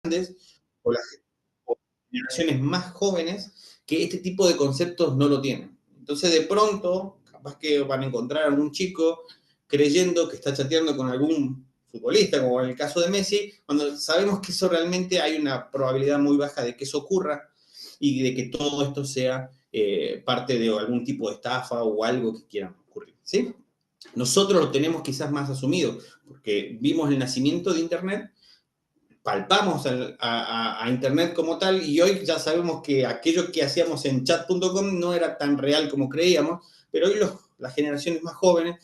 grandes o las generaciones más jóvenes que este tipo de conceptos no lo tienen. Entonces, de pronto, capaz que van a encontrar a algún chico creyendo que está chateando con algún futbolista, como en el caso de Messi, cuando sabemos que eso realmente hay una probabilidad muy baja de que eso ocurra y de que todo esto sea parte de algún tipo de estafa o algo que quieran ocurrir, ¿sí? Nosotros lo tenemos quizás más asumido, porque vimos el nacimiento de Internet, palpamos a Internet como tal y hoy ya sabemos que aquello que hacíamos en chat.com no era tan real como creíamos, pero hoy las generaciones más jóvenes,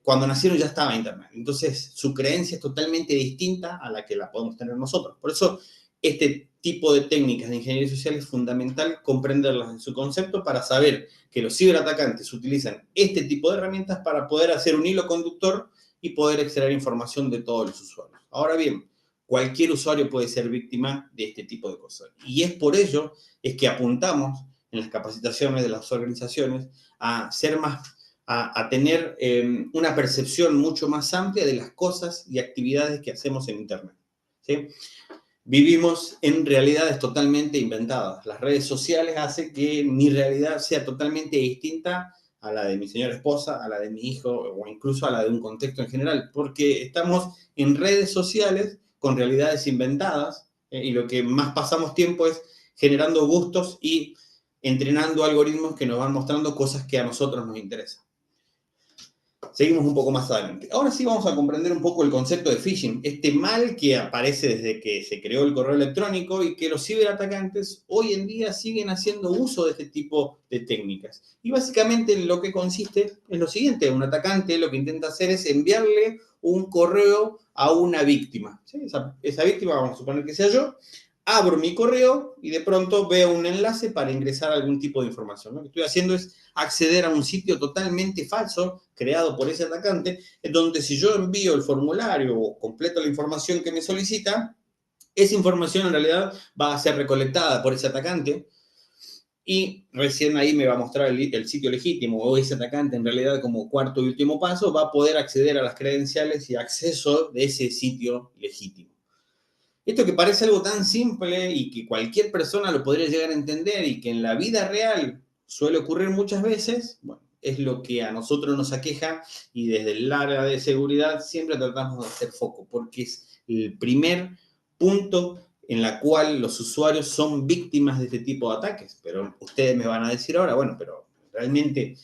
cuando nacieron ya estaba Internet. Entonces su creencia es totalmente distinta a la que la podemos tener nosotros. Por eso este tipo de técnicas de ingeniería social es fundamental comprenderlas en su concepto para saber que los ciberatacantes utilizan este tipo de herramientas para poder hacer un hilo conductor y poder extraer información de todos los usuarios. Ahora bien, cualquier usuario puede ser víctima de este tipo de cosas. Y es por ello es que apuntamos en las capacitaciones de las organizaciones a ser más, a tener una percepción mucho más amplia de las cosas y actividades que hacemos en Internet, ¿sí? Vivimos en realidades totalmente inventadas. Las redes sociales hacen que mi realidad sea totalmente distinta a la de mi señora esposa, a la de mi hijo o incluso a la de un contexto en general, porque estamos en redes sociales con realidades inventadas y lo que más pasamos tiempo es generando gustos y entrenando algoritmos que nos van mostrando cosas que a nosotros nos interesan. Seguimos un poco más adelante. Ahora sí vamos a comprender un poco el concepto de phishing, este mal que aparece desde que se creó el correo electrónico y que los ciberatacantes hoy en día siguen haciendo uso de este tipo de técnicas. Y básicamente lo que consiste es lo siguiente, un atacante lo que intenta hacer es enviarle un correo a una víctima. ¿Sí? Esa víctima, vamos a suponer que sea yo, abro mi correo y de pronto veo un enlace para ingresar a algún tipo de información. Lo que estoy haciendo es acceder a un sitio totalmente falso creado por ese atacante, en donde si yo envío el formulario o completo la información que me solicita, esa información en realidad va a ser recolectada por ese atacante y recién ahí me va a mostrar el sitio legítimo o ese atacante en realidad como cuarto y último paso va a poder acceder a las credenciales y acceso de ese sitio legítimo. Esto que parece algo tan simple y que cualquier persona lo podría llegar a entender y que en la vida real suele ocurrir muchas veces, bueno, es lo que a nosotros nos aqueja y desde el área de seguridad siempre tratamos de hacer foco, porque es el primer punto en la cual los usuarios son víctimas de este tipo de ataques. Pero ustedes me van a decir ahora, bueno, pero realmente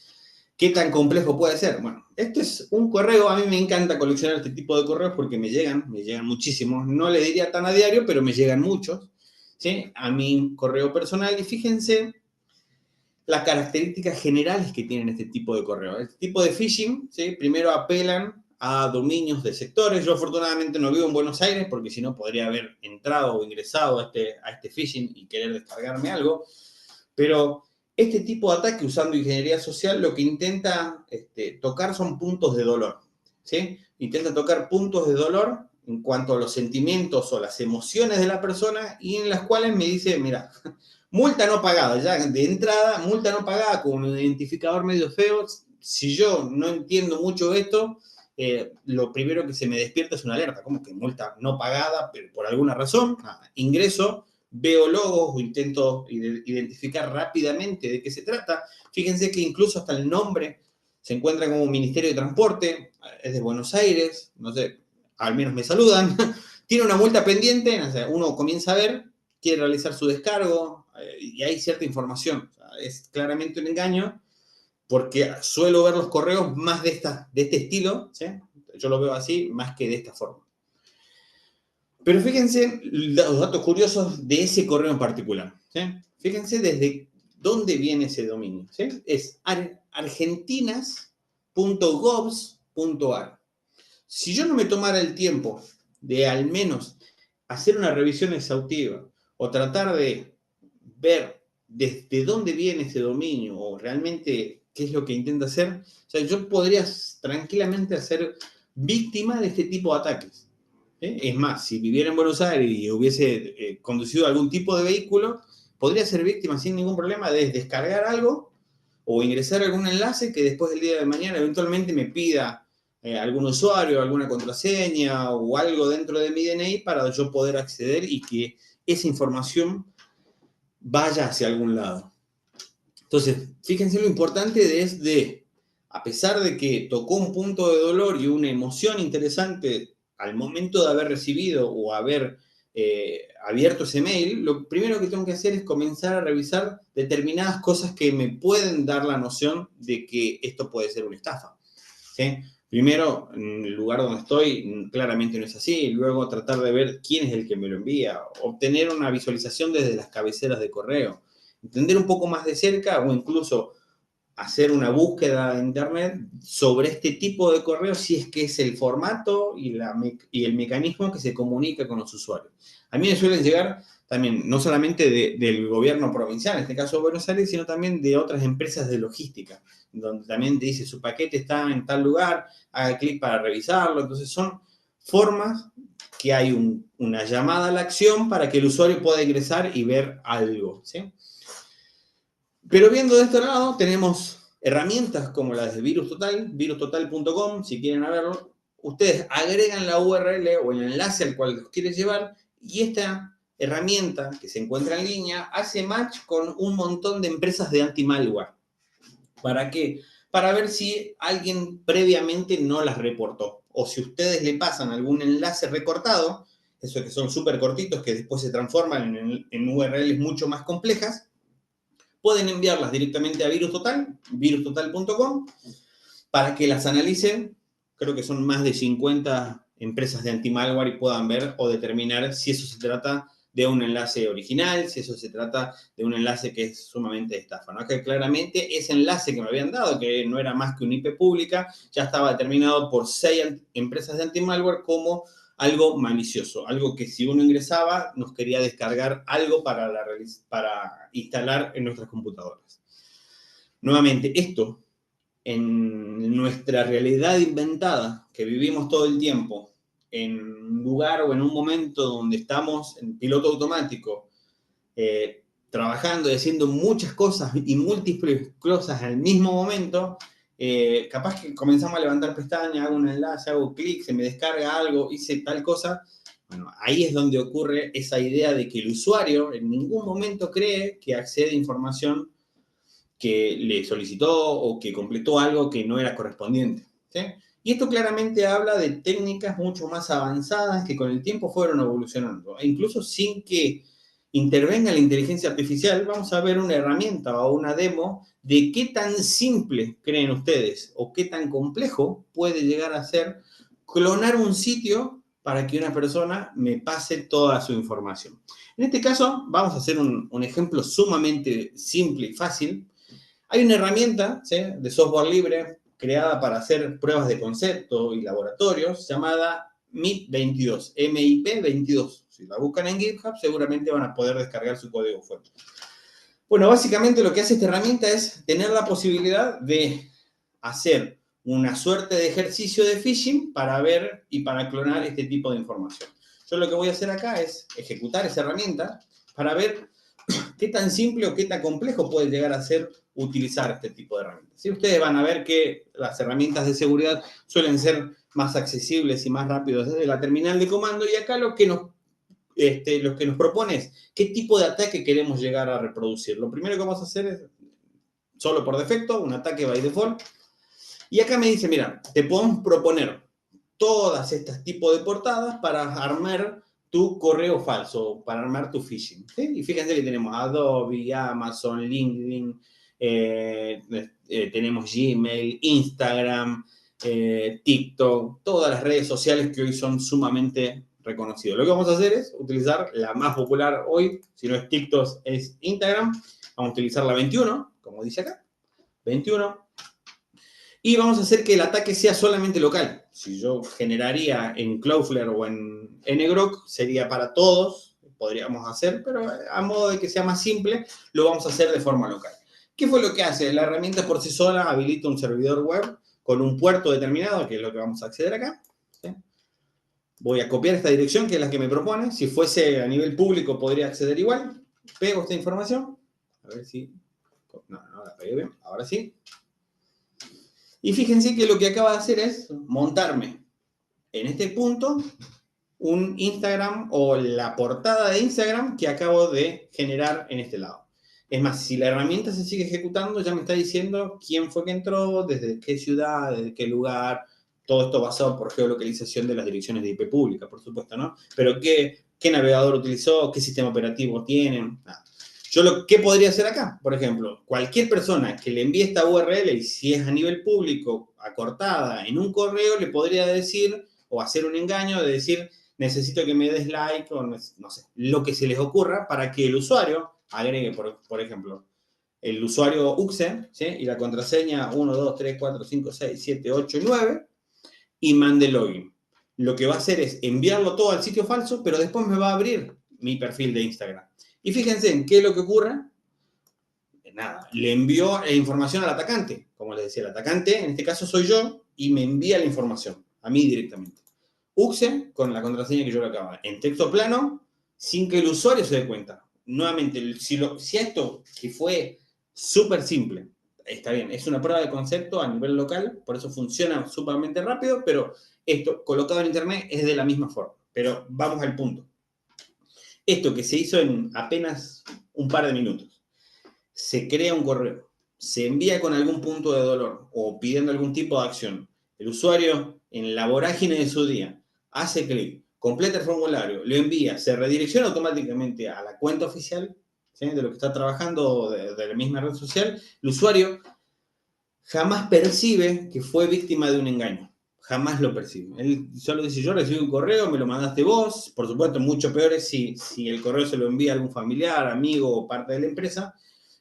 ¿qué tan complejo puede ser? Bueno, esto es un correo, a mí me encanta coleccionar este tipo de correos porque me llegan muchísimos. No le diría tan a diario, pero me llegan muchos, ¿sí? A mi correo personal y fíjense las características generales que tienen este tipo de correo. Este tipo de phishing, ¿sí? Primero apelan a dominios de sectores. Yo afortunadamente no vivo en Buenos Aires porque si no podría haber entrado o ingresado a este phishing y querer descargarme algo. Pero este tipo de ataque usando ingeniería social lo que intenta tocar son puntos de dolor, ¿sí? Intenta tocar puntos de dolor en cuanto a los sentimientos o las emociones de la persona y en las cuales me dice, mira, multa no pagada, ya de entrada, multa no pagada como un identificador medio feo. Si yo no entiendo mucho esto, lo primero que se me despierta es una alerta, como que multa no pagada, pero por alguna razón, ingreso, veo logos o intento identificar rápidamente de qué se trata. Fíjense que incluso hasta el nombre se encuentra como Ministerio de Transporte, es de Buenos Aires, no sé, al menos me saludan, tiene una multa pendiente, o sea, uno comienza a ver, quiere realizar su descargo y hay cierta información. O sea, es claramente un engaño porque suelo ver los correos más de este estilo, ¿sí? Yo lo veo así, más que de esta forma. Pero fíjense los datos curiosos de ese correo en particular, ¿sí? Fíjense desde dónde viene ese dominio, ¿sí? Es argentinas.govs.ar. Si yo no me tomara el tiempo de al menos hacer una revisión exhaustiva o tratar de ver desde dónde viene ese dominio o realmente qué es lo que intenta hacer, o sea, yo podría tranquilamente ser víctima de este tipo de ataques. Es más, si viviera en Buenos Aires y hubiese conducido algún tipo de vehículo, podría ser víctima sin ningún problema de descargar algo o ingresar a algún enlace que después del día de mañana eventualmente me pida algún usuario, alguna contraseña o algo dentro de mi DNI para yo poder acceder y que esa información vaya hacia algún lado. Entonces, fíjense lo importante a pesar de que tocó un punto de dolor y una emoción interesante al momento de haber recibido o haber abierto ese mail, lo primero que tengo que hacer es comenzar a revisar determinadas cosas que me pueden dar la noción de que esto puede ser una estafa. ¿Sí? Primero, en el lugar donde estoy, claramente no es así. Luego, tratar de ver quién es el que me lo envía. Obtener una visualización desde las cabeceras de correo. Entender un poco más de cerca o incluso hacer una búsqueda en internet sobre este tipo de correo si es que es el formato y el mecanismo que se comunica con los usuarios. A mí me suelen llegar también, no solamente del gobierno provincial, en este caso Buenos Aires, sino también de otras empresas de logística, donde también te dice su paquete está en tal lugar, haga clic para revisarlo. Entonces son formas que hay una llamada a la acción para que el usuario pueda ingresar y ver algo, ¿sí? Pero viendo de este lado, tenemos herramientas como las de Virus Total, virustotal.com, si quieren verlo. Ustedes agregan la URL o el enlace al cual los quieren llevar y esta herramienta que se encuentra en línea hace match con un montón de empresas de anti-malware. ¿Para qué? Para ver si alguien previamente no las reportó. O si ustedes le pasan algún enlace recortado, esos que son súper cortitos, que después se transforman en URLs mucho más complejas, pueden enviarlas directamente a Virus Total, virustotal.com, para que las analicen. Creo que son más de 50 empresas de anti-malware y puedan ver o determinar si eso se trata de un enlace original, si eso se trata de un enlace que es sumamente de estafa, ¿no? Que claramente ese enlace que me habían dado, que no era más que una IP pública, ya estaba determinado por 6 empresas de anti-malware como algo malicioso, algo que si uno ingresaba nos quería descargar algo para instalar en nuestras computadoras. Nuevamente, esto en nuestra realidad inventada, que vivimos todo el tiempo, en un lugar o en un momento donde estamos en piloto automático, trabajando y haciendo muchas cosas y múltiples cosas al mismo momento, capaz que comenzamos a levantar pestañas, hago un enlace, hago clic, se me descarga algo, hice tal cosa. Bueno, ahí es donde ocurre esa idea de que el usuario en ningún momento cree que accede a información que le solicitó o que completó algo que no era correspondiente, ¿sí? Y esto claramente habla de técnicas mucho más avanzadas que con el tiempo fueron evolucionando. E incluso sin que intervenga la inteligencia artificial, vamos a ver una herramienta o una demo de qué tan simple creen ustedes o qué tan complejo puede llegar a ser clonar un sitio para que una persona me pase toda su información. En este caso, vamos a hacer un ejemplo sumamente simple y fácil. Hay una herramienta, ¿sí?, de software libre creada para hacer pruebas de concepto y laboratorios llamada MIP22, MIP22. Si la buscan en GitHub, seguramente van a poder descargar su código fuente. Bueno, básicamente lo que hace esta herramienta es tener la posibilidad de hacer una suerte de ejercicio de phishing para ver y para clonar este tipo de información. Yo lo que voy a hacer acá es ejecutar esa herramienta para ver qué tan simple o qué tan complejo puede llegar a ser utilizar este tipo de herramientas. Si ustedes van a ver que las herramientas de seguridad suelen ser más accesibles y más rápidos desde la terminal de comando, y acá lo que nos propone es qué tipo de ataque queremos llegar a reproducir. Lo primero que vamos a hacer es, solo por defecto, un ataque by default. Y acá me dice, mira, te podemos proponer todas estas tipos de portadas para armar tu correo falso, para armar tu phishing, ¿sí? Y fíjense que tenemos Adobe, Amazon, LinkedIn, tenemos Gmail, Instagram, TikTok, todas las redes sociales que hoy son sumamente reconocidas. Lo que vamos a hacer es utilizar la más popular hoy, si no es TikTok, es Instagram. Vamos a utilizar la 21, como dice acá, 21. Y vamos a hacer que el ataque sea solamente local. Si yo generaría en Cloudflare o en ngrok, sería para todos, podríamos hacer, pero a modo de que sea más simple, lo vamos a hacer de forma local. ¿Qué fue lo que hace? La herramienta por sí sola habilita un servidor web con un puerto determinado, que es lo que vamos a acceder acá. ¿Sí? Voy a copiar esta dirección, que es la que me propone. Si fuese a nivel público, podría acceder igual. Pego esta información. A ver si... No, la pegué bien. Ahora sí. Y fíjense que lo que acaba de hacer es montarme en este punto un Instagram o la portada de Instagram que acabo de generar en este lado. Es más, si la herramienta se sigue ejecutando, ya me está diciendo quién fue que entró, desde qué ciudad, desde qué lugar, todo esto basado por geolocalización de las direcciones de IP pública, por supuesto, ¿no? Pero qué navegador utilizó, qué sistema operativo tienen, nada. ¿Qué podría hacer acá? Por ejemplo, cualquier persona que le envíe esta URL y si es a nivel público, acortada en un correo, le podría decir o hacer un engaño de decir, necesito que me des like o no sé, lo que se les ocurra para que el usuario agregue, por ejemplo, el usuario UXE, ¿sí? Y la contraseña 1, 2, 3, 4, 5, 6, 7, 8 y 9 y mande login. Lo que va a hacer es enviarlo todo al sitio falso, pero después me va a abrir mi perfil de Instagram. Y fíjense en qué es lo que ocurre. Nada, le envió la información al atacante. Como les decía, el atacante, en este caso soy yo, y me envía la información a mí directamente. UXE con la contraseña que yo le acababa. En texto plano, sin que el usuario se dé cuenta. Nuevamente, si esto que fue súper simple, está bien, es una prueba de concepto a nivel local, por eso funciona súpermente rápido, pero esto colocado en internet es de la misma forma. Pero vamos al punto. Esto que se hizo en apenas un par de minutos, se crea un correo, se envía con algún punto de dolor o pidiendo algún tipo de acción. El usuario, en la vorágine de su día, hace clic, completa el formulario, lo envía, se redirecciona automáticamente a la cuenta oficial, ¿sí? De lo que está trabajando de la misma red social. El usuario jamás percibe que fue víctima de un engaño. Jamás lo percibe. Él solo dice, yo recibí un correo, me lo mandaste vos. Por supuesto, mucho peor es si el correo se lo envía a algún familiar, amigo o parte de la empresa.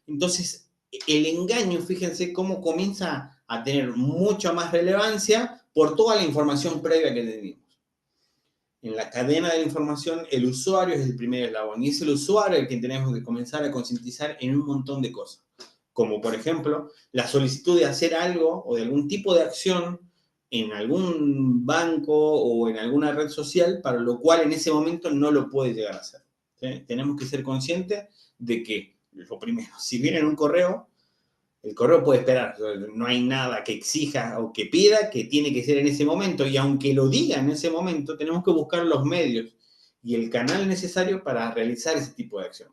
Entonces, el engaño, fíjense cómo comienza a tener mucha más relevancia por toda la información previa que teníamos. En la cadena de la información, el usuario es el primer eslabón y es el usuario el que tenemos que comenzar a concientizar en un montón de cosas. Como por ejemplo, la solicitud de hacer algo o de algún tipo de acción en algún banco o en alguna red social, para lo cual en ese momento no lo puede llegar a hacer. ¿Sí? Tenemos que ser conscientes de que, lo primero, si viene en un correo, el correo puede esperar, no hay nada que exija o que pida que tiene que ser en ese momento, y aunque lo diga en ese momento, tenemos que buscar los medios y el canal necesario para realizar ese tipo de acción.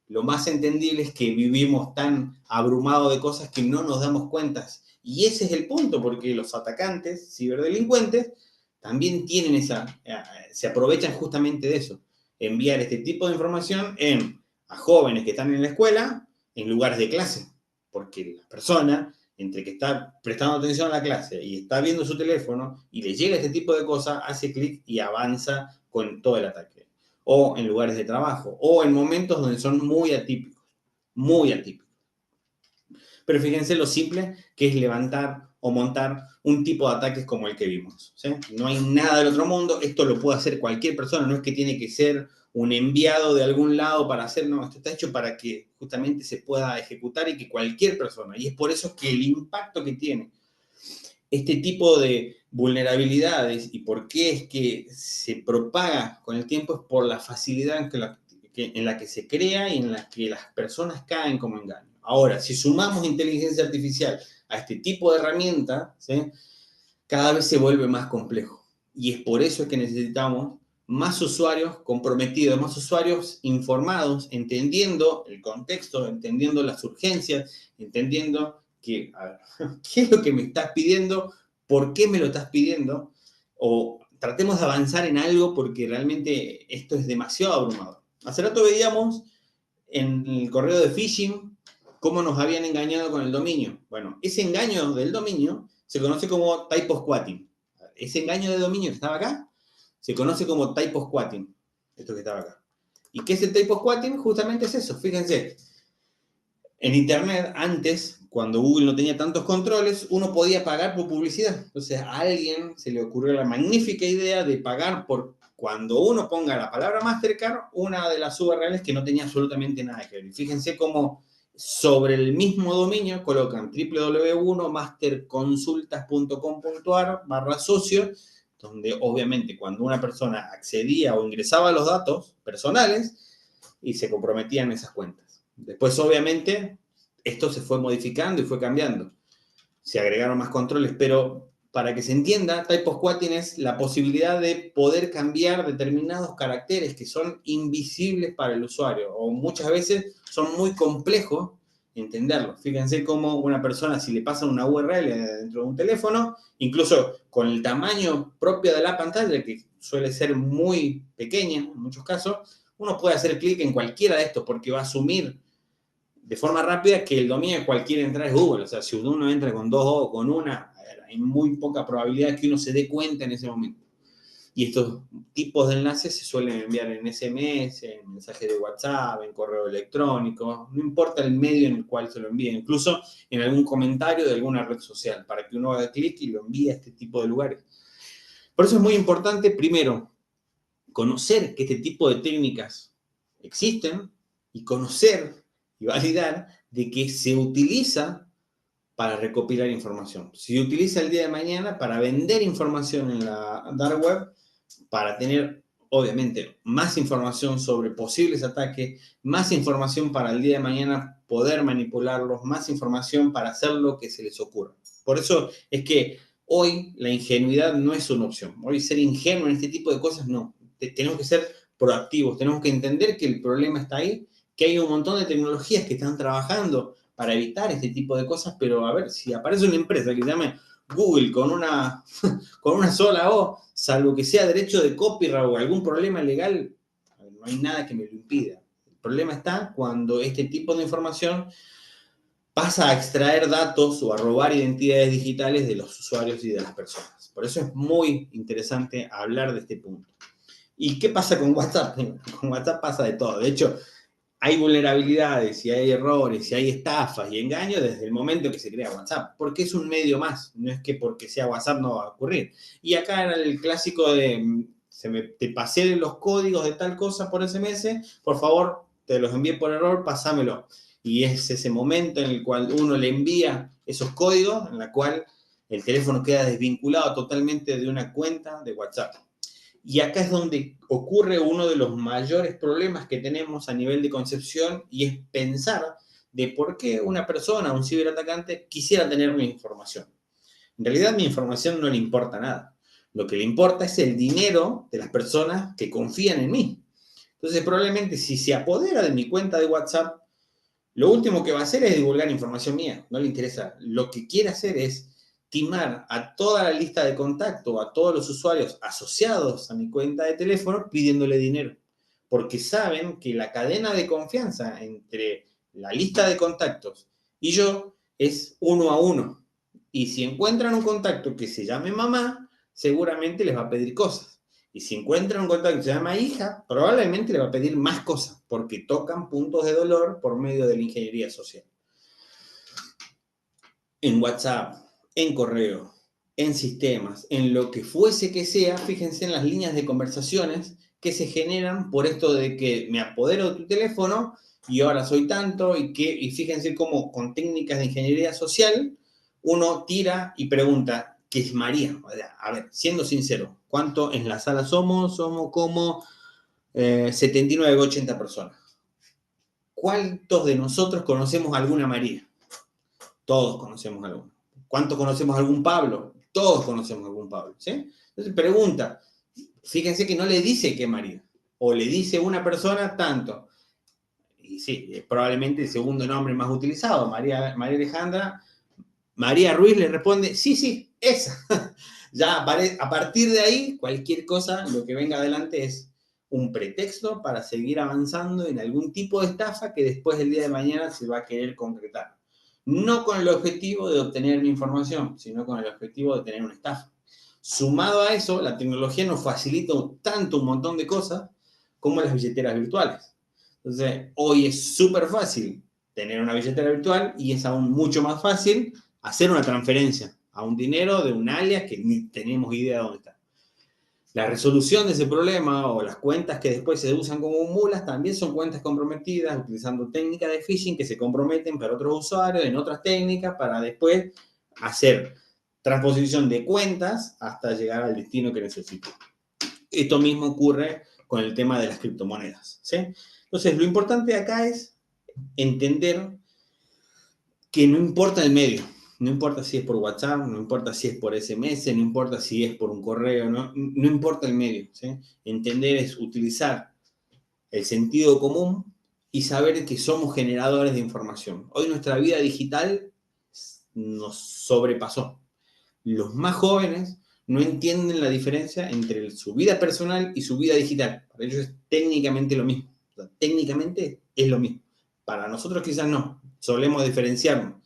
Lo más entendible es que vivimos tan abrumados de cosas que no nos damos cuenta. Y ese es el punto, porque los atacantes, ciberdelincuentes, también tienen se aprovechan justamente de eso. Enviar este tipo de información a jóvenes que están en la escuela, en lugares de clase. Porque la persona, entre que está prestando atención a la clase y está viendo su teléfono y le llega este tipo de cosas, hace clic y avanza con todo el ataque. O en lugares de trabajo, o en momentos donde son muy atípicos, muy atípicos. Pero fíjense lo simple que es levantar o montar un tipo de ataques como el que vimos. ¿Sí? No hay nada del otro mundo, esto lo puede hacer cualquier persona, no es que tiene que ser un enviado de algún lado para hacer, no, esto está hecho para que justamente se pueda ejecutar y que cualquier persona, y es por eso que el impacto que tiene este tipo de vulnerabilidades y por qué es que se propaga con el tiempo es por la facilidad en la que se crea y en la que las personas caen como engaño. Ahora, si sumamos inteligencia artificial a este tipo de herramienta, ¿sí? Cada vez se vuelve más complejo. Y es por eso que necesitamos más usuarios comprometidos, más usuarios informados, entendiendo el contexto, entendiendo las urgencias, entendiendo que, a ver, qué es lo que me estás pidiendo, por qué me lo estás pidiendo, o tratemos de avanzar en algo porque realmente esto es demasiado abrumador. Hace rato veíamos en el correo de phishing cómo nos habían engañado con el dominio. Bueno, ese engaño del dominio se conoce como typo-squatting. Ese engaño de dominio que estaba acá se conoce como typo-squatting. Esto que estaba acá. ¿Y qué es el typo-squatting? Justamente es eso. Fíjense, en Internet, antes, cuando Google no tenía tantos controles, uno podía pagar por publicidad. Entonces, a alguien se le ocurrió la magnífica idea de pagar por cuando uno ponga la palabra Mastercard, una de las URLs que no tenía absolutamente nada que ver. Y fíjense cómo sobre el mismo dominio colocan www.masterconsultas.com.ar/socio, donde obviamente cuando una persona accedía o ingresaba los datos personales y se comprometían esas cuentas. Después, obviamente, esto se fue modificando y fue cambiando. se agregaron más controles, pero para que se entienda, Typo-Squatting es la posibilidad de poder cambiar determinados caracteres que son invisibles para el usuario, o muchas veces son muy complejos entenderlos. Fíjense cómo una persona, si le pasan una URL dentro de un teléfono, incluso con el tamaño propio de la pantalla, que suele ser muy pequeña en muchos casos, uno puede hacer clic en cualquiera de estos porque va a asumir de forma rápida que el dominio de cualquier entrada es Google. O sea, si uno entra con 2 o con una, hay muy poca probabilidad que uno se dé cuenta en ese momento. Y estos tipos de enlaces se suelen enviar en SMS, en mensajes de WhatsApp, en correo electrónico, no importa el medio en el cual se lo envíe, incluso en algún comentario de alguna red social, para que uno haga clic y lo envíe a este tipo de lugares. Por eso es muy importante, primero, conocer que este tipo de técnicas existen y conocer y validar de que se utiliza para recopilar información. Se utiliza el día de mañana para vender información en la dark web, para tener, obviamente, más información sobre posibles ataques, más información para el día de mañana poder manipularlos, más información para hacer lo que se les ocurra. Por eso es que hoy la ingenuidad no es una opción. Hoy ser ingenuo en este tipo de cosas no. Tenemos que ser proactivos, tenemos que entender que el problema está ahí, que hay un montón de tecnologías que están trabajando para evitar este tipo de cosas, pero a ver, si aparece una empresa que se llame Google con una sola O, salvo que sea derecho de copyright o algún problema legal, no hay nada que me lo impida. El problema está cuando este tipo de información pasa a extraer datos o a robar identidades digitales de los usuarios y de las personas. Por eso es muy interesante hablar de este punto. ¿Y qué pasa con WhatsApp? Con WhatsApp pasa de todo. De hecho, hay vulnerabilidades y hay errores y hay estafas y engaños desde el momento que se crea WhatsApp, porque es un medio más, no es que porque sea WhatsApp no va a ocurrir. Y acá era el clásico de, te pasé los códigos de tal cosa por SMS, por favor, te los envié por error, pásamelo. Y es ese momento en el cual uno le envía esos códigos, en la cual el teléfono queda desvinculado totalmente de una cuenta de WhatsApp. Y acá es donde ocurre uno de los mayores problemas que tenemos a nivel de concepción y es pensar de por qué una persona, un ciberatacante, quisiera tener mi información. En realidad mi información no le importa nada. Lo que le importa es el dinero de las personas que confían en mí. Entonces probablemente si se apodera de mi cuenta de WhatsApp, lo último que va a hacer es divulgar información mía. No le interesa. Lo que quiere hacer es timar a toda la lista de contacto, a todos los usuarios asociados a mi cuenta de teléfono pidiéndole dinero. Porque saben que la cadena de confianza entre la lista de contactos y yo es 1 a 1. Y si encuentran un contacto que se llame mamá, seguramente les va a pedir cosas. Y si encuentran un contacto que se llama hija, probablemente le va a pedir más cosas, porque tocan puntos de dolor por medio de la ingeniería social. En WhatsApp, en correo, en sistemas, en lo que fuese que sea, fíjense en las líneas de conversaciones que se generan por esto de que me apodero de tu teléfono y ahora soy tanto y fíjense cómo con técnicas de ingeniería social uno tira y pregunta, ¿qué es María? A ver, siendo sincero, ¿cuánto en la sala somos? Somos como 79 o 80 personas. ¿Cuántos de nosotros conocemos a alguna María? Todos conocemos a alguno. ¿Cuántos conocemos a algún Pablo? Todos conocemos a algún Pablo, ¿sí? Entonces pregunta, fíjense que no le dice que María, o le dice una persona tanto. Y sí, es probablemente el segundo nombre más utilizado, María Alejandra. María Ruiz le responde, sí, esa. Ya a partir de ahí, cualquier cosa, lo que venga adelante es un pretexto para seguir avanzando en algún tipo de estafa que después del día de mañana se va a querer concretar. No con el objetivo de obtener mi información, sino con el objetivo de tener una estafa. Sumado a eso, la tecnología nos facilita tanto un montón de cosas como las billeteras virtuales. Entonces, hoy es súper fácil tener una billetera virtual y es aún mucho más fácil hacer una transferencia a un dinero de un alias que ni tenemos idea de dónde está. La resolución de ese problema o las cuentas que después se usan como mulas también son cuentas comprometidas utilizando técnicas de phishing que se comprometen para otros usuarios en otras técnicas para después hacer transposición de cuentas hasta llegar al destino que necesito. Esto mismo ocurre con el tema de las criptomonedas, ¿sí? Entonces, lo importante acá es entender que no importa el medio. No importa si es por WhatsApp, no importa si es por SMS, no importa si es por un correo, no importa el medio, ¿sí? Entender es utilizar el sentido común y saber que somos generadores de información. Hoy nuestra vida digital nos sobrepasó. Los más jóvenes no entienden la diferencia entre su vida personal y su vida digital. Para ellos es técnicamente lo mismo. O sea, técnicamente es lo mismo. Para nosotros quizás no. Solemos diferenciarnos.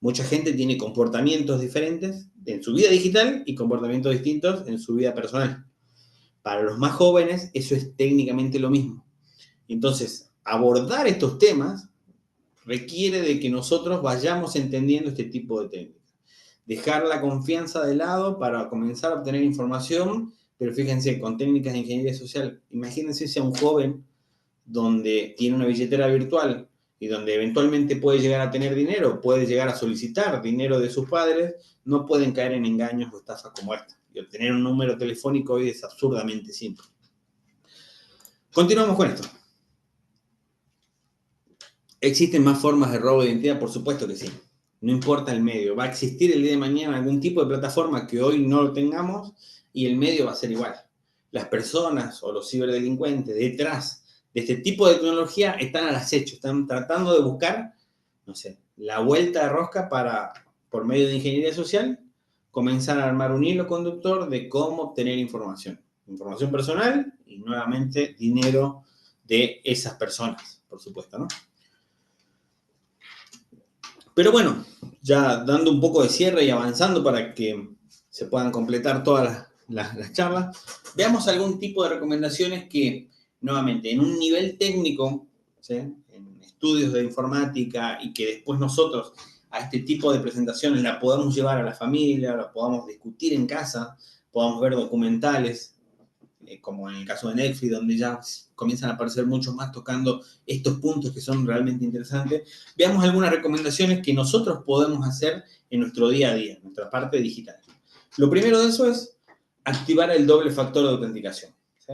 Mucha gente tiene comportamientos diferentes en su vida digital y comportamientos distintos en su vida personal. Para los más jóvenes eso es técnicamente lo mismo. Entonces, abordar estos temas requiere de que nosotros vayamos entendiendo este tipo de técnicas. Dejar la confianza de lado para comenzar a obtener información, pero fíjense, con técnicas de ingeniería social, imagínense si a un joven donde tiene una billetera virtual y donde eventualmente puede llegar a tener dinero, puede llegar a solicitar dinero de sus padres, no pueden caer en engaños o estafas como esta. Y obtener un número telefónico hoy es absurdamente simple. Continuamos con esto. ¿Existen más formas de robo de identidad? Por supuesto que sí. No importa el medio. Va a existir el día de mañana algún tipo de plataforma que hoy no lo tengamos y el medio va a ser igual. Las personas o los ciberdelincuentes detrás de este tipo de tecnología están al acecho, están tratando de buscar, no sé, la vuelta de rosca para, por medio de ingeniería social, comenzar a armar un hilo conductor de cómo obtener información. Información personal y nuevamente dinero de esas personas, por supuesto, ¿no? Pero bueno, ya dando un poco de cierre y avanzando para que se puedan completar todas las charlas, veamos algún tipo de recomendaciones que, nuevamente, en un nivel técnico, ¿sí? En estudios de informática y que después nosotros a este tipo de presentaciones la podamos llevar a la familia, la podamos discutir en casa, podamos ver documentales, como en el caso de Netflix, donde ya comienzan a aparecer muchos más tocando estos puntos que son realmente interesantes. Veamos algunas recomendaciones que nosotros podemos hacer en nuestro día a día, en nuestra parte digital. Lo primero de eso es activar el doble factor de autenticación, ¿sí?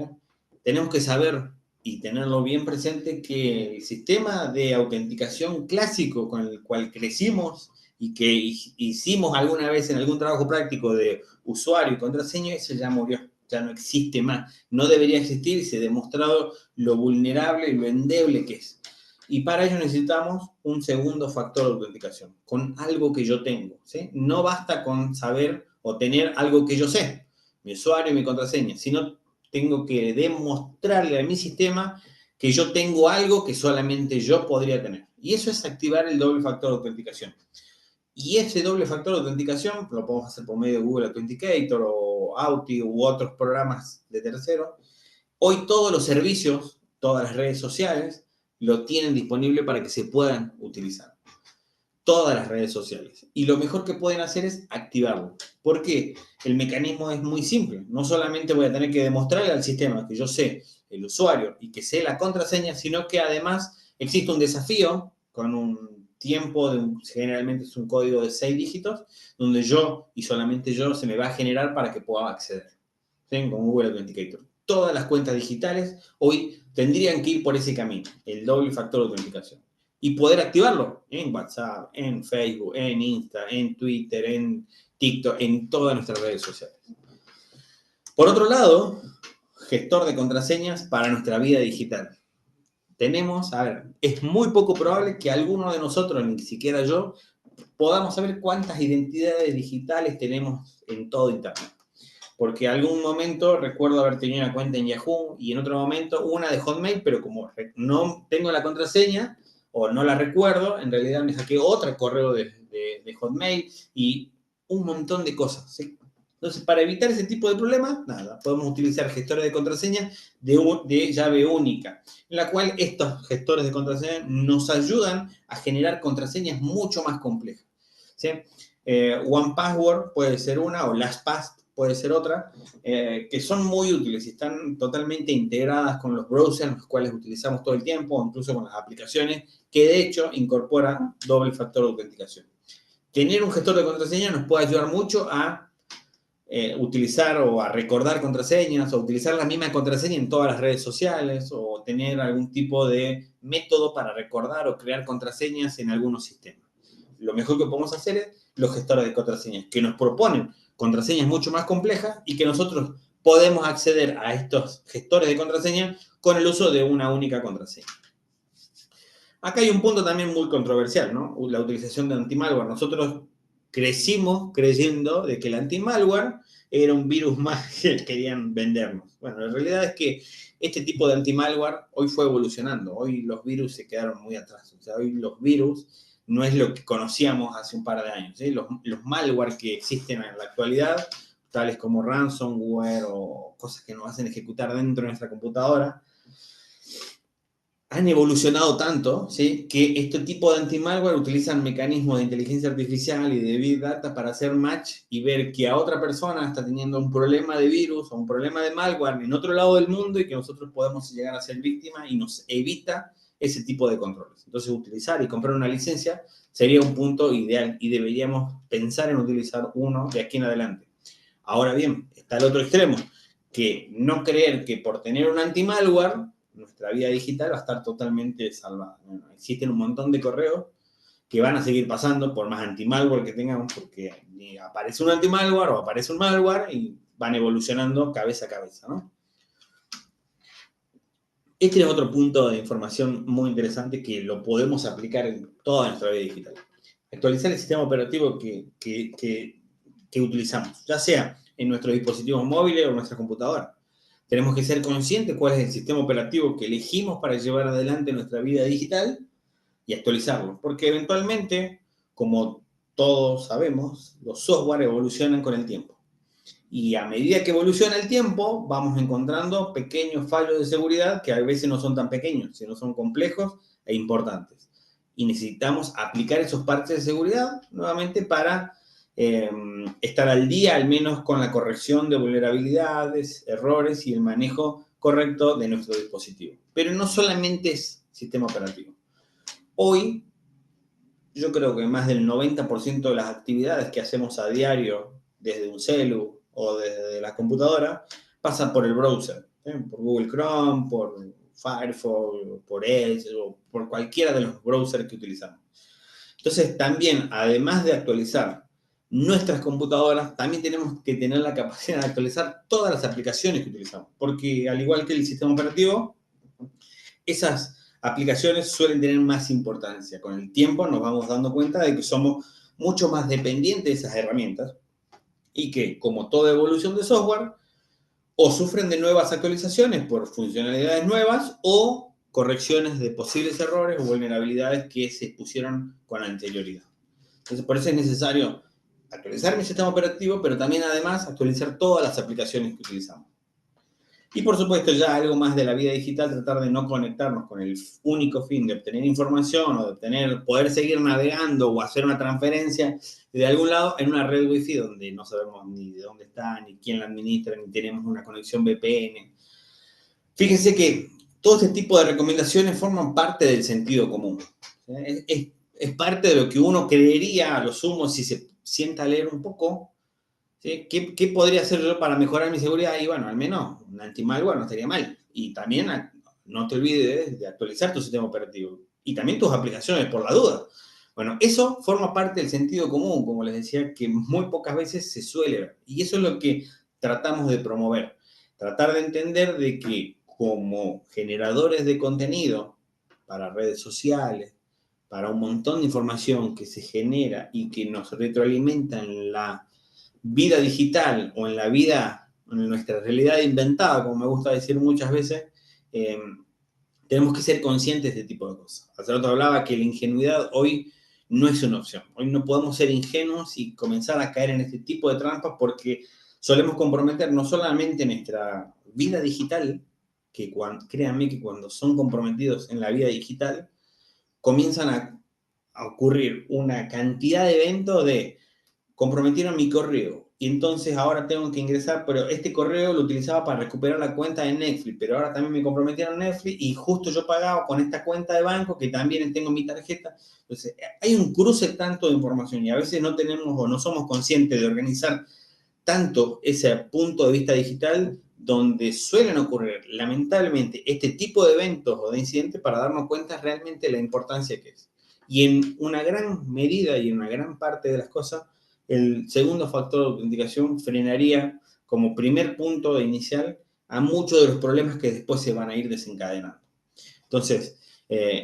Tenemos que saber y tenerlo bien presente que el sistema de autenticación clásico con el cual crecimos y que hicimos alguna vez en algún trabajo práctico de usuario y contraseña, ese ya murió, ya no existe más. No debería existir y se ha demostrado lo vulnerable y lo endeble que es. Y para ello necesitamos un segundo factor de autenticación, con algo que yo tengo, ¿sí? No basta con saber o tener algo que yo sé, mi usuario y mi contraseña, sino tengo que demostrarle a mi sistema que yo tengo algo que solamente yo podría tener. Y eso es activar el doble factor de autenticación. Y ese doble factor de autenticación lo podemos hacer por medio de Google Authenticator o Auth u otros programas de terceros. Hoy todos los servicios, todas las redes sociales, lo tienen disponible para que se puedan utilizar. Todas las redes sociales. Y lo mejor que pueden hacer es activarlo. ¿Por qué? El mecanismo es muy simple. No solamente voy a tener que demostrarle al sistema que yo sé el usuario y que sé la contraseña, sino que además existe un desafío con un tiempo, generalmente es un código de 6 dígitos, donde yo y solamente yo se me va a generar para que pueda acceder. ¿Sí? Con Google Authenticator. Todas las cuentas digitales hoy tendrían que ir por ese camino, el doble factor de autenticación. Y poder activarlo en WhatsApp, en Facebook, en Insta, en Twitter, en TikTok, en todas nuestras redes sociales. Por otro lado, gestor de contraseñas para nuestra vida digital. Tenemos, a ver, es muy poco probable que alguno de nosotros, ni siquiera yo, podamos saber cuántas identidades digitales tenemos en todo Internet. Porque en algún momento recuerdo haber tenido una cuenta en Yahoo y en otro momento una de Hotmail, pero como no tengo la contraseña o no la recuerdo, en realidad me saqué otro correo de Hotmail y un montón de cosas, ¿sí? Entonces, para evitar ese tipo de problemas, nada, podemos utilizar gestores de contraseña de llave única, en la cual estos gestores de contraseña nos ayudan a generar contraseñas mucho más complejas, ¿sí? OnePassword puede ser una, o LastPass puede ser otra, que son muy útiles y están totalmente integradas con los browsers, los cuales utilizamos todo el tiempo, o incluso con las aplicaciones, que de hecho incorporan doble factor de autenticación. Tener un gestor de contraseña nos puede ayudar mucho a utilizar o a recordar contraseñas, o utilizar la misma contraseña en todas las redes sociales, o tener algún tipo de método para recordar o crear contraseñas en algunos sistemas. lo mejor que podemos hacer es los gestores de contraseñas, que nos proponen contraseñas mucho más complejas y que nosotros podemos acceder a estos gestores de contraseñas con el uso de una única contraseña. Acá hay un punto también muy controversial, ¿no? La utilización de antimalware. Nosotros crecimos creyendo de que el antimalware era un virus más que querían vendernos. Bueno, la realidad es que este tipo de antimalware hoy fue evolucionando. Hoy los virus se quedaron muy atrás. O sea, hoy los virus no es lo que conocíamos hace un par de años. ¿Sí? Los malware que existen en la actualidad, tales como ransomware o cosas que nos hacen ejecutar dentro de nuestra computadora, han evolucionado tanto, ¿sí?, que este tipo de antimalware utilizan mecanismos de inteligencia artificial y de Big Data para hacer match y ver que a otra persona está teniendo un problema de virus o un problema de malware en otro lado del mundo y que nosotros podemos llegar a ser víctimas y nos evita ese tipo de controles. Entonces, utilizar y comprar una licencia sería un punto ideal y deberíamos pensar en utilizar uno de aquí en adelante. Ahora bien, está el otro extremo, que no creer que por tener un antimalware nuestra vida digital va a estar totalmente salvada. Bueno, existen un montón de correos que van a seguir pasando por más antimalware que tengamos, porque aparece un antimalware o aparece un malware y van evolucionando cabeza a cabeza, ¿no? Este es otro punto de información muy interesante que lo podemos aplicar en toda nuestra vida digital. Actualizar el sistema operativo que utilizamos, ya sea en nuestros dispositivos móviles o en nuestra computadora. Tenemos que ser conscientes cuál es el sistema operativo que elegimos para llevar adelante nuestra vida digital y actualizarlo. Porque eventualmente, como todos sabemos, los software evolucionan con el tiempo. Y a medida que evoluciona el tiempo, vamos encontrando pequeños fallos de seguridad que a veces no son tan pequeños, sino son complejos e importantes. Y necesitamos aplicar esos parches de seguridad nuevamente para estar al día, al menos con la corrección de vulnerabilidades, errores y el manejo correcto de nuestro dispositivo. Pero no solamente es sistema operativo. Hoy, yo creo que más del 90% de las actividades que hacemos a diario desde un celu o desde la computadora pasa por el browser, por Google Chrome, por Firefox, por Edge o por cualquiera de los browsers que utilizamos. Entonces, también, además de actualizar nuestras computadoras, también tenemos que tener la capacidad de actualizar todas las aplicaciones que utilizamos, porque al igual que el sistema operativo, esas aplicaciones suelen tener más importancia. Con el tiempo nos vamos dando cuenta de que somos mucho más dependientes de esas herramientas y que, como toda evolución de software, o sufren de nuevas actualizaciones por funcionalidades nuevas o correcciones de posibles errores o vulnerabilidades que se pusieron con anterioridad. Entonces, por eso es necesario actualizar mi sistema operativo, pero también, además, actualizar todas las aplicaciones que utilizamos. Y, por supuesto, ya algo más de la vida digital, tratar de no conectarnos con el único fin de obtener información o de poder seguir navegando o hacer una transferencia de algún lado en una red wifi donde no sabemos ni de dónde está, ni quién la administra, ni tenemos una conexión VPN. Fíjense que todo este tipo de recomendaciones forman parte del sentido común. Es parte de lo que uno creería, a lo sumo, si se sienta a leer un poco. ¿Sí? ¿Qué podría hacer yo para mejorar mi seguridad? Y bueno, al menos un antimalware no estaría mal. Y también no te olvides de actualizar tu sistema operativo. Y también tus aplicaciones, por la duda. Bueno, eso forma parte del sentido común, como les decía, que muy pocas veces se suele ver. Y eso es lo que tratamos de promover. Tratar de entender de que como generadores de contenido para redes sociales, para un montón de información que se genera y que nos retroalimenta en la vida digital o en la vida, en nuestra realidad inventada, como me gusta decir muchas veces, tenemos que ser conscientes de este tipo de cosas. Hace rato hablaba que la ingenuidad hoy no es una opción. Hoy no podemos ser ingenuos y comenzar a caer en este tipo de trampas porque solemos comprometer no solamente nuestra vida digital, que créanme que cuando son comprometidos en la vida digital, comienzan a ocurrir una cantidad de eventos de comprometieron mi correo y entonces ahora tengo que ingresar, pero este correo lo utilizaba para recuperar la cuenta de Netflix, pero ahora también me comprometieron Netflix y justo yo pagaba con esta cuenta de banco que también tengo mi tarjeta. Entonces, hay un cruce tanto de información y a veces no tenemos o no somos conscientes de organizar tanto ese punto de vista digital donde suelen ocurrir lamentablemente este tipo de eventos o de incidentes para darnos cuenta realmente de la importancia que es. Y en una gran medida y en una gran parte de las cosas, el segundo factor de autenticación frenaría como primer punto inicial a muchos de los problemas que después se van a ir desencadenando. Entonces,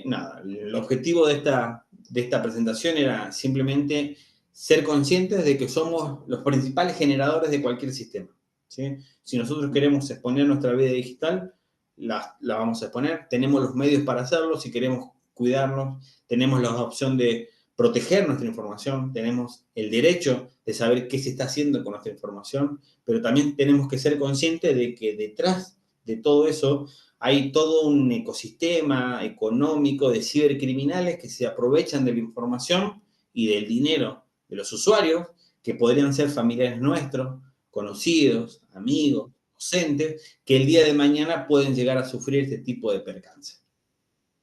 nada, el objetivo de esta presentación era simplemente ser conscientes de que somos los principales generadores de cualquier sistema, ¿sí? Si nosotros queremos exponer nuestra vida digital, la vamos a exponer, tenemos los medios para hacerlo, si queremos cuidarnos, tenemos la opción de proteger nuestra información, tenemos el derecho de saber qué se está haciendo con nuestra información, pero también tenemos que ser conscientes de que detrás de todo eso hay todo un ecosistema económico de cibercriminales que se aprovechan de la información y del dinero de los usuarios, que podrían ser familiares nuestros, conocidos, amigos, docentes, que el día de mañana pueden llegar a sufrir este tipo de percances.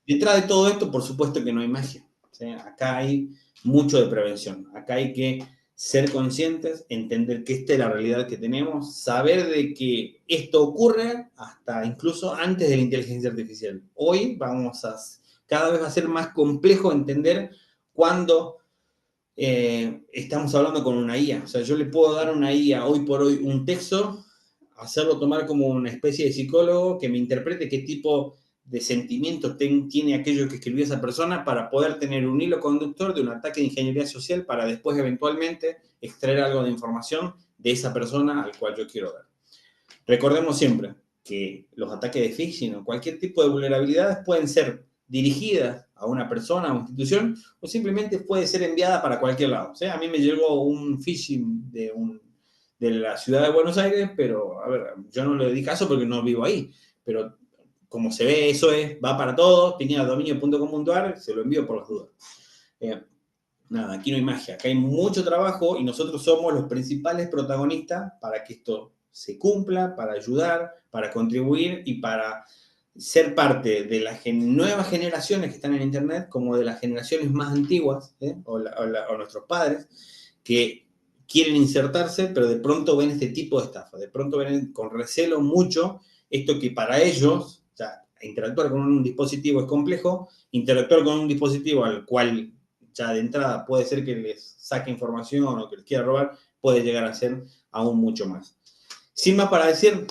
Detrás de todo esto, por supuesto que no hay magia. ¿Sí? Acá hay mucho de prevención. Acá hay que ser conscientes, entender que esta es la realidad que tenemos, saber de que esto ocurre hasta incluso antes de la inteligencia artificial. Hoy cada vez va a ser más complejo entender cuándo estamos hablando con una IA. O sea, yo le puedo dar a una IA hoy por hoy un texto, hacerlo tomar como una especie de psicólogo que me interprete qué tipo de sentimientos tiene aquello que escribió esa persona para poder tener un hilo conductor de un ataque de ingeniería social para después eventualmente extraer algo de información de esa persona al cual yo quiero ver. Recordemos siempre que los ataques de phishing o cualquier tipo de vulnerabilidades pueden ser dirigidas a una persona, a una institución, o simplemente puede ser enviada para cualquier lado. O sea, a mí me llegó un phishing de la ciudad de Buenos Aires, pero, a ver, yo no le di caso porque no vivo ahí. Pero como se ve, eso va para todos, piñadominio.com.ar, se lo envío por las dudas. Nada, aquí no hay magia, acá hay mucho trabajo y nosotros somos los principales protagonistas para que esto se cumpla, para ayudar, para contribuir y para ser parte de las nuevas generaciones que están en Internet, como de las generaciones más antiguas, o nuestros padres, que quieren insertarse, pero de pronto ven este tipo de estafa, de pronto ven con recelo mucho esto que para ellos, o sea, interactuar con un dispositivo es complejo, interactuar con un dispositivo al cual ya de entrada puede ser que les saque información o que les quiera robar, puede llegar a ser aún mucho más. Sin más para decir,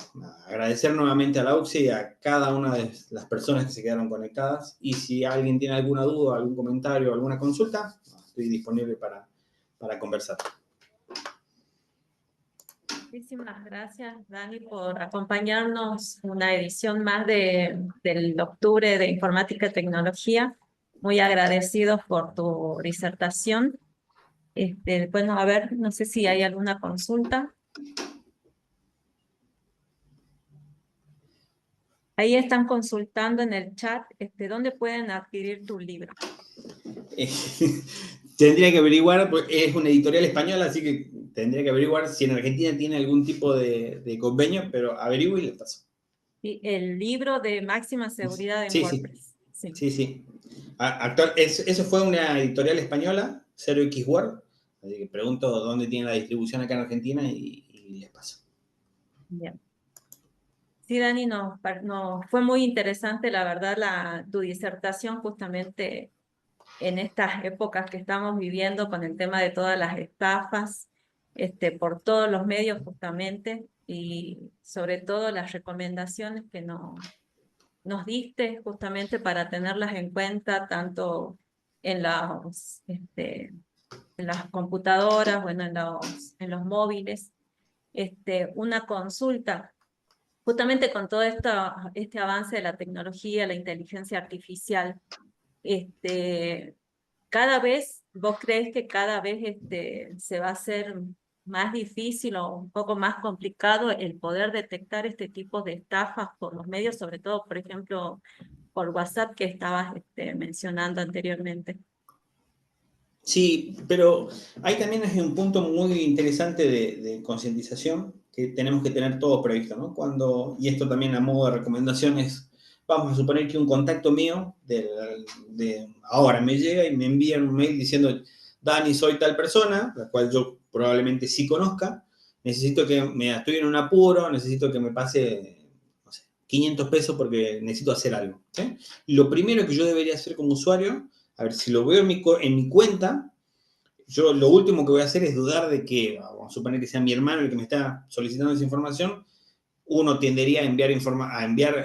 agradecer nuevamente a la UCSI y a cada una de las personas que se quedaron conectadas. Y si alguien tiene alguna duda, algún comentario, alguna consulta, estoy disponible para conversar. Muchísimas gracias, Dani, por acompañarnos en una edición más del octubre de Informática y Tecnología. Muy agradecidos por tu disertación. Bueno, a ver, no sé si hay alguna consulta. Ahí están consultando en el chat, ¿dónde pueden adquirir tu libro? Tendría que averiguar, porque es una editorial española, así que tendría que averiguar si en Argentina tiene algún tipo de convenio, pero averiguo y le paso. Sí, el libro de máxima seguridad en WordPress. Sí. Sí. Eso fue una editorial española, 0x Word, así que pregunto dónde tiene la distribución acá en Argentina y les paso. Bien. Sí, Dani, no, fue muy interesante, la verdad, tu disertación justamente en estas épocas que estamos viviendo con el tema de todas las estafas, por todos los medios justamente, y sobre todo las recomendaciones que nos diste justamente para tenerlas en cuenta tanto en en las computadoras, bueno, en los móviles. Una consulta. Justamente con todo este avance de la tecnología, la inteligencia artificial, ¿vos crees que cada vez se va a hacer más difícil o un poco más complicado el poder detectar este tipo de estafas por los medios, sobre todo, por ejemplo, por WhatsApp que estabas mencionando anteriormente? Sí, pero ahí también es un punto muy interesante de concientización que tenemos que tener todo previsto, ¿no? Y esto también a modo de recomendaciones, vamos a suponer que un contacto mío ahora me llega y me envían un mail diciendo, Dani, soy tal persona, la cual yo probablemente sí conozca, estoy en un apuro, necesito que me pase, no sé, 500 pesos porque necesito hacer algo, ¿sí? Lo primero que yo debería hacer como usuario a ver, si lo veo en mi cuenta, yo lo último que voy a hacer es dudar de que, vamos a suponer que sea mi hermano el que me está solicitando esa información, uno tendería a enviar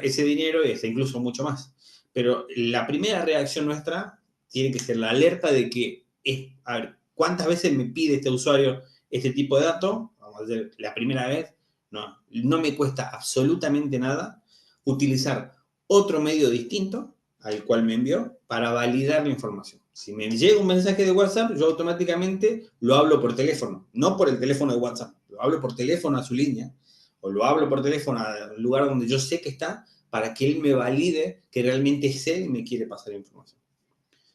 ese dinero y hasta incluso mucho más. Pero la primera reacción nuestra tiene que ser la alerta de que, a ver, ¿cuántas veces me pide este usuario este tipo de datos? Vamos a hacer la primera vez. No me cuesta absolutamente nada utilizar otro medio distinto al cual me envió para validar la información. Si me llega un mensaje de WhatsApp, yo automáticamente lo hablo por teléfono, no por el teléfono de WhatsApp, lo hablo por teléfono a su línea, o lo hablo por teléfono al lugar donde yo sé que está, para que él me valide que realmente es él y me quiere pasar información,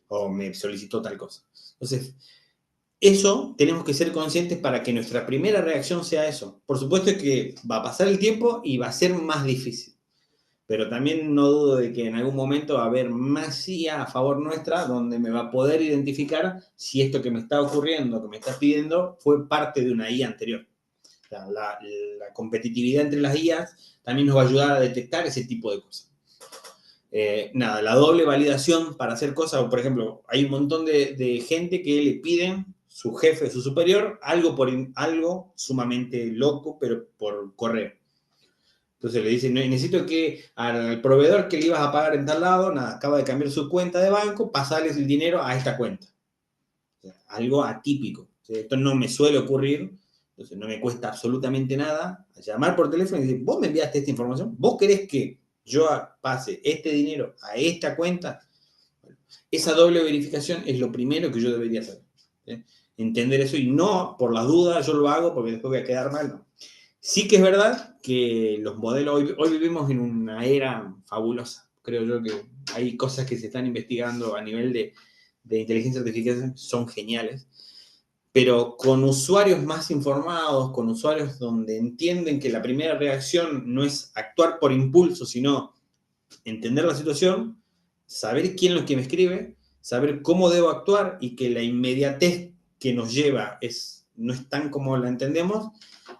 o me solicitó tal cosa. Entonces, eso tenemos que ser conscientes para que nuestra primera reacción sea eso. Por supuesto que va a pasar el tiempo y va a ser más difícil, pero también no dudo de que en algún momento va a haber más IA a favor nuestra, donde me va a poder identificar si esto que me está ocurriendo, que me está pidiendo, fue parte de una IA anterior. O sea, la competitividad entre las IAs también nos va a ayudar a detectar ese tipo de cosas. Nada, la doble validación para hacer cosas, por ejemplo, hay un montón de gente que le piden su jefe, su superior, algo sumamente loco, pero por correo. Entonces le dicen, necesito que al proveedor que le ibas a pagar en tal lado, nada, acaba de cambiar su cuenta de banco, pasarles el dinero a esta cuenta. O sea, algo atípico. O sea, esto no me suele ocurrir, entonces no me cuesta absolutamente nada llamar por teléfono y decir, vos me enviaste esta información, vos querés que yo pase este dinero a esta cuenta. Bueno, esa doble verificación es lo primero que yo debería hacer. ¿Sí? Entender eso y no, por las dudas, yo lo hago porque después voy a quedar mal. No. Sí que es verdad que los modelos, hoy vivimos en una era fabulosa. Creo yo que hay cosas que se están investigando a nivel de inteligencia artificial, son geniales, pero con usuarios más informados, con usuarios donde entienden que la primera reacción no es actuar por impulso, sino entender la situación, saber quién es el que me escribe, saber cómo debo actuar y que la inmediatez que nos lleva no es tan como la entendemos.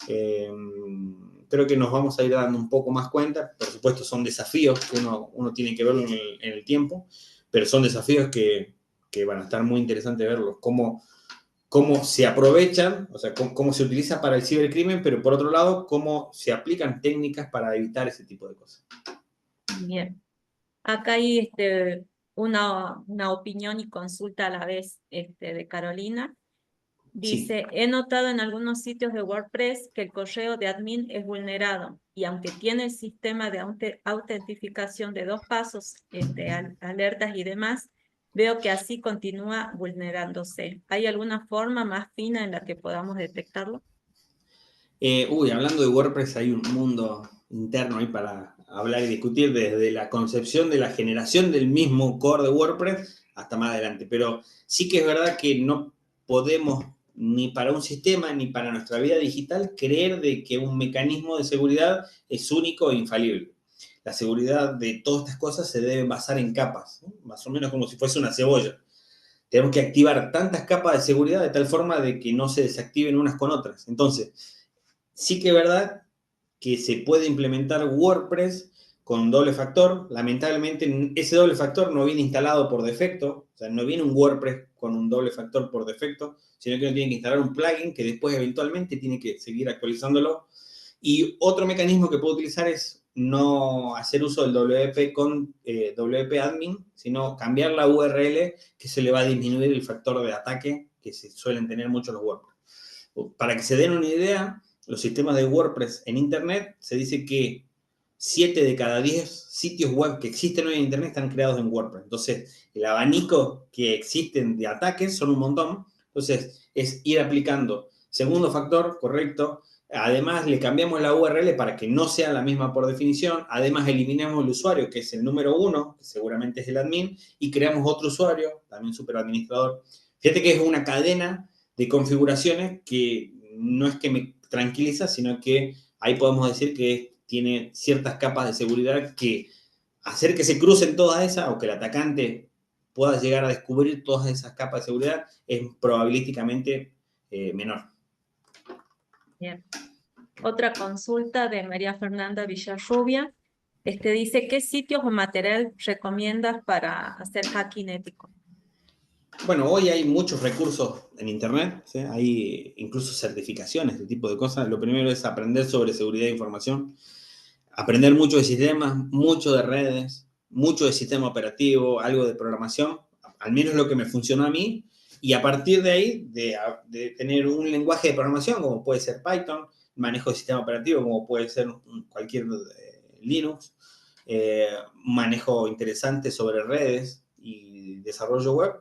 Creo que nos vamos a ir dando un poco más cuenta. Por supuesto, son desafíos que uno tiene que verlo en el tiempo, pero son desafíos que van a estar muy interesantes verlos. Cómo se aprovechan, o sea, cómo se utiliza para el cibercrimen, pero por otro lado, cómo se aplican técnicas para evitar ese tipo de cosas. Bien. Acá hay una opinión y consulta a la vez de Carolina. Sí. Dice, he notado en algunos sitios de WordPress que el correo de admin es vulnerado y aunque tiene el sistema de autentificación de 2 pasos, alertas y demás, veo que así continúa vulnerándose. ¿Hay alguna forma más fina en la que podamos detectarlo? Hablando de WordPress, hay un mundo interno ahí para hablar y discutir desde la concepción de la generación del mismo core de WordPress hasta más adelante. Pero sí que es verdad que no podemos, ni para un sistema ni para nuestra vida digital, creer de que un mecanismo de seguridad es único e infalible. La seguridad de todas estas cosas se debe basar en capas, ¿no? Más o menos como si fuese una cebolla. Tenemos que activar tantas capas de seguridad de tal forma de que no se desactiven unas con otras. Entonces, sí que es verdad que se puede implementar WordPress con doble factor. Lamentablemente, ese doble factor no viene instalado por defecto. O sea, no viene un WordPress con un doble factor por defecto, sino que uno tiene que instalar un plugin que después eventualmente tiene que seguir actualizándolo. Y otro mecanismo que puedo utilizar es no hacer uso del WP con WP admin, sino cambiar la URL, que se le va a disminuir el factor de ataque que se suelen tener muchos los WordPress. Para que se den una idea, los sistemas de WordPress en Internet, se dice que 7 de cada 10 sitios web que existen hoy en Internet están creados en WordPress. Entonces, el abanico que existen de ataques son un montón. Entonces, es ir aplicando segundo factor, correcto. Además, le cambiamos la URL para que no sea la misma por definición. Además, eliminamos el usuario, que es el número 1, que seguramente es el admin, y creamos otro usuario, también superadministrador. Fíjate que es una cadena de configuraciones que no es que me tranquiliza, sino que ahí podemos decir que tiene ciertas capas de seguridad que hacer que se crucen todas esas o que el atacante pueda llegar a descubrir todas esas capas de seguridad es probabilísticamente menor. Bien. Otra consulta de María Fernanda Villarrubia. Dice, ¿qué sitios o material recomiendas para hacer hacking ético? Bueno, hoy hay muchos recursos en Internet, ¿sí? Hay incluso certificaciones, este tipo de cosas. Lo primero es aprender sobre seguridad de información, aprender mucho de sistemas, mucho de redes, mucho de sistema operativo, algo de programación, al menos lo que me funcionó a mí, y a partir de ahí, de tener un lenguaje de programación, como puede ser Python, manejo de sistema operativo, como puede ser cualquier Linux, manejo interesante sobre redes y desarrollo web.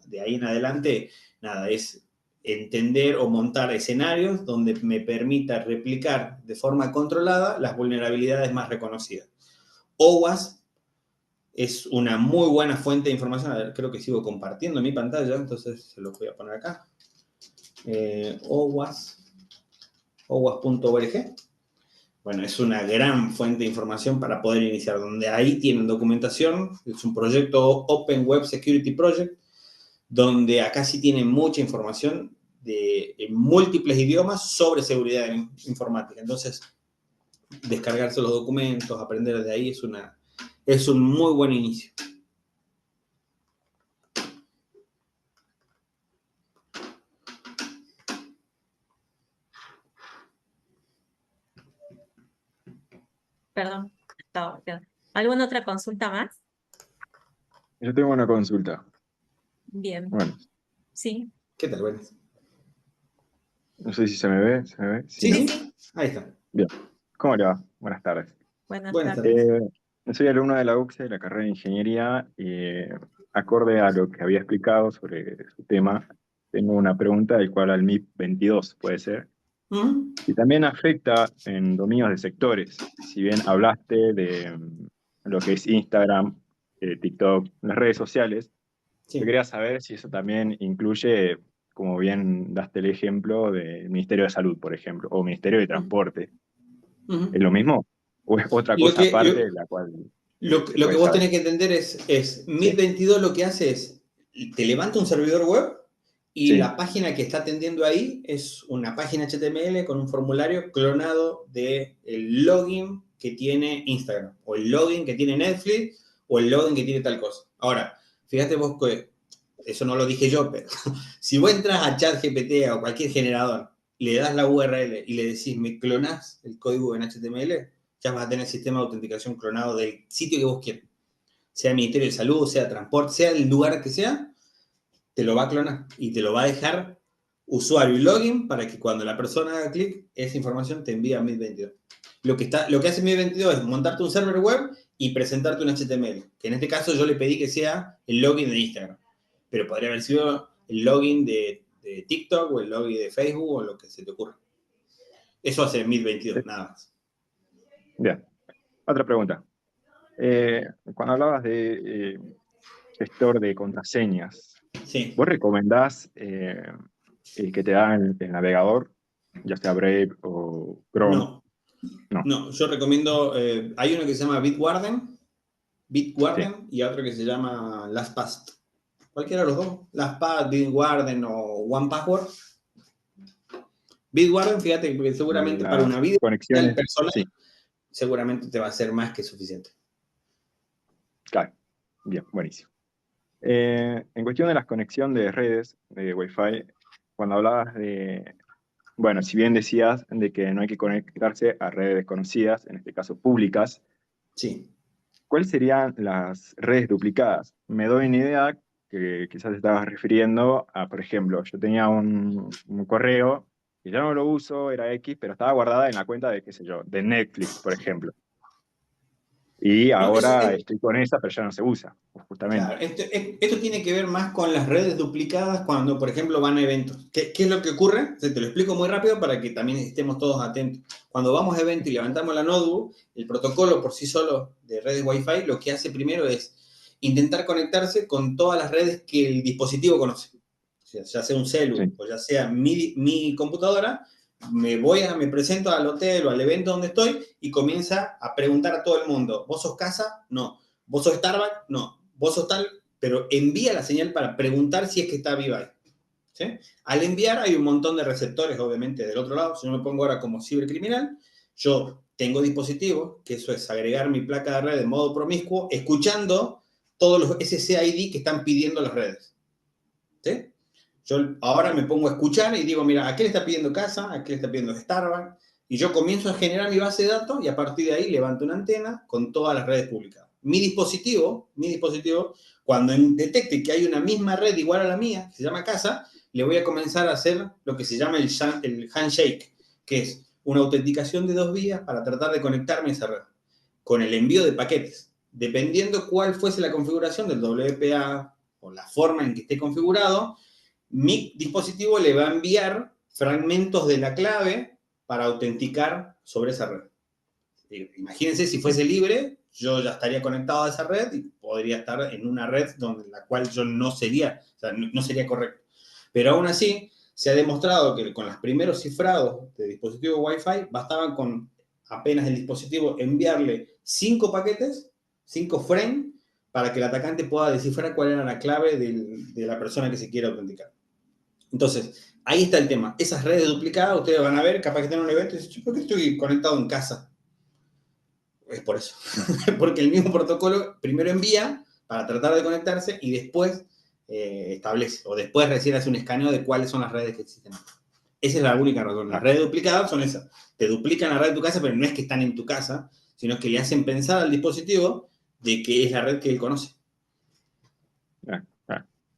De ahí en adelante, nada, es entender o montar escenarios donde me permita replicar de forma controlada las vulnerabilidades más reconocidas. OWASP es una muy buena fuente de información. A ver, creo que sigo compartiendo mi pantalla, entonces se los voy a poner acá. OWASP.org. Bueno, es una gran fuente de información para poder iniciar, donde ahí tienen documentación. Es un proyecto Open Web Security Project, donde acá sí tienen mucha información en múltiples idiomas sobre seguridad informática. Entonces, descargarse los documentos, aprender de ahí es un muy buen inicio. Perdón. ¿Alguna otra consulta más? Yo tengo una consulta. Bien, Bueno, sí. ¿Qué tal, buenas? no sé si se me ve. ¿Se me ve? Sí, ¿no? sí, ahí está. Bien. ¿Cómo le va? Buenas tardes. Buenas Buenas tardes. tardes. Soy alumno de la UCSE, de la carrera de Ingeniería, y acorde a lo que había explicado sobre su tema, tengo una pregunta del cual al MIP 22 puede ser. Y también afecta en dominios de sectores. Si bien hablaste de lo que es Instagram, TikTok, las redes sociales, yo Sí. quería saber si eso también incluye, como bien daste el ejemplo, del Ministerio de Salud, por ejemplo, o Ministerio de Transporte. ¿Es lo mismo? ¿O es otra Lo cosa que, aparte de la cual se lo que puede vos saber? tenés que entender es Sí, MIT22 lo que hace es, te levanta un servidor web y sí. la página que está atendiendo ahí es una página HTML con un formulario clonado del login que tiene Instagram, o el login que tiene Netflix, o el login que tiene tal cosa. Ahora, fíjate vos que, eso no lo dije yo, pero si vos entras a ChatGPT o cualquier generador, le das la URL y le decís, me clonás el código en HTML, ya vas a tener el sistema de autenticación clonado del sitio que vos quieras. Sea el Ministerio de Salud, sea transporte, sea el lugar que sea, te lo va a clonar y te lo va a dejar usuario y login para que cuando la persona haga clic, esa información te envía a MIT22. Lo que hace MIT22 es montarte un server web y presentarte un HTML, que en este caso yo le pedí que sea el login de Instagram, pero podría haber sido el login de TikTok o el login de Facebook o lo que se te ocurra. Eso hace MIT22, nada más. Bien. Otra pregunta. Cuando hablabas de gestor de contraseñas, Sí. ¿vos recomendás el que te da el navegador, ya sea Brave o Chrome? No, No, no, yo recomiendo, hay uno que se llama sí. Bitwarden y otro que se llama LastPass. Cualquiera de los dos, LastPass, Bitwarden o OnePassword. Bitwarden, fíjate, porque seguramente para una Las vida conexiones, personal, sí, seguramente te va a ser más que suficiente. claro. Bien, buenísimo. En cuestión de la conexión de redes de Wi-Fi, cuando hablabas de, bueno, si bien decías de que no hay que conectarse a redes desconocidas, en este caso públicas, Sí. ¿cuáles serían las redes duplicadas? Me doy una idea que quizás te estabas refiriendo a, por ejemplo, yo tenía un correo que ya no lo uso, era X, pero estaba guardada en la cuenta de, qué sé yo, de Netflix, por ejemplo. Y No, ahora estoy con esa, pero ya no se usa, justamente. claro, esto tiene que ver más con las redes duplicadas cuando, por ejemplo, van a eventos. ¿Qué es lo que ocurre? Te lo explico muy rápido para que también estemos todos atentos. Cuando vamos a eventos y levantamos la notebook, el protocolo por sí solo de redes Wi-Fi lo que hace primero es intentar conectarse con todas las redes que el dispositivo conoce. O sea, ya sea un celu Sí, o ya sea mi computadora, me presento al hotel o al evento donde estoy y comienza a preguntar a todo el mundo, ¿vos sos casa? No. ¿Vos sos Starbucks? No. ¿Vos sos tal? Pero envía la señal para preguntar si es que está viva ahí. ¿Sí? Al enviar hay un montón de receptores, obviamente, del otro lado. Si yo me pongo ahora como cibercriminal, yo tengo dispositivos, que eso es agregar mi placa de red de modo promiscuo, escuchando todos los SSID que están pidiendo las redes. ¿sí? Yo ahora me pongo a escuchar y digo, mira, ¿a qué le está pidiendo casa? ¿A qué le está pidiendo Starbucks? Y yo comienzo a generar mi base de datos y a partir de ahí levanto una antena con todas las redes publicadas. Mi dispositivo, cuando detecte que hay una misma red igual a la mía, que se llama casa, le voy a comenzar a hacer lo que se llama el handshake, que es una autenticación de 2 vías para tratar de conectarme a esa red, con el envío de paquetes. Dependiendo cuál fuese la configuración del WPA o la forma en que esté configurado, mi dispositivo le va a enviar fragmentos de la clave para autenticar sobre esa red. Imagínense si fuese libre, yo ya estaría conectado a esa red y podría estar en una red donde la cual yo no sería, o sea, no sería correcto. Pero aún así, se ha demostrado que con los primeros cifrados de dispositivo Wi-Fi, bastaban con apenas el dispositivo enviarle 5 paquetes, 5 frames, para que el atacante pueda descifrar cuál era la clave de la persona que se quiere autenticar. Entonces, ahí está el tema. Esas redes duplicadas, ustedes van a ver, capaz que tienen un evento y dicen, ¿por qué estoy conectado en casa? Es por eso. Porque el mismo protocolo primero envía para tratar de conectarse y después establece, o después recién hace un escaneo de cuáles son las redes que existen. Esa es la única razón. Las redes duplicadas son esas. Te duplican la red de tu casa, pero no es que están en tu casa, sino que le hacen pensar al dispositivo de que es la red que él conoce.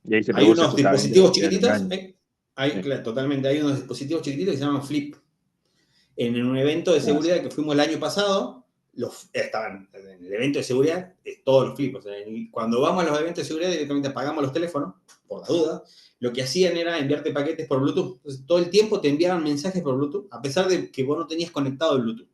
Y ahí se Hay produce unos justamente dispositivos el chiquititos, engaño. Sí. claro, totalmente, hay unos dispositivos chiquititos que se llaman Flip. En un evento de seguridad que fuimos el año pasado, estaban en el evento de seguridad, todos los Flip. O sea, cuando vamos a los eventos de seguridad, directamente apagamos los teléfonos, por la duda. Lo que hacían era enviarte paquetes por Bluetooth. Entonces, todo el tiempo te enviaban mensajes por Bluetooth, a pesar de que vos no tenías conectado el Bluetooth.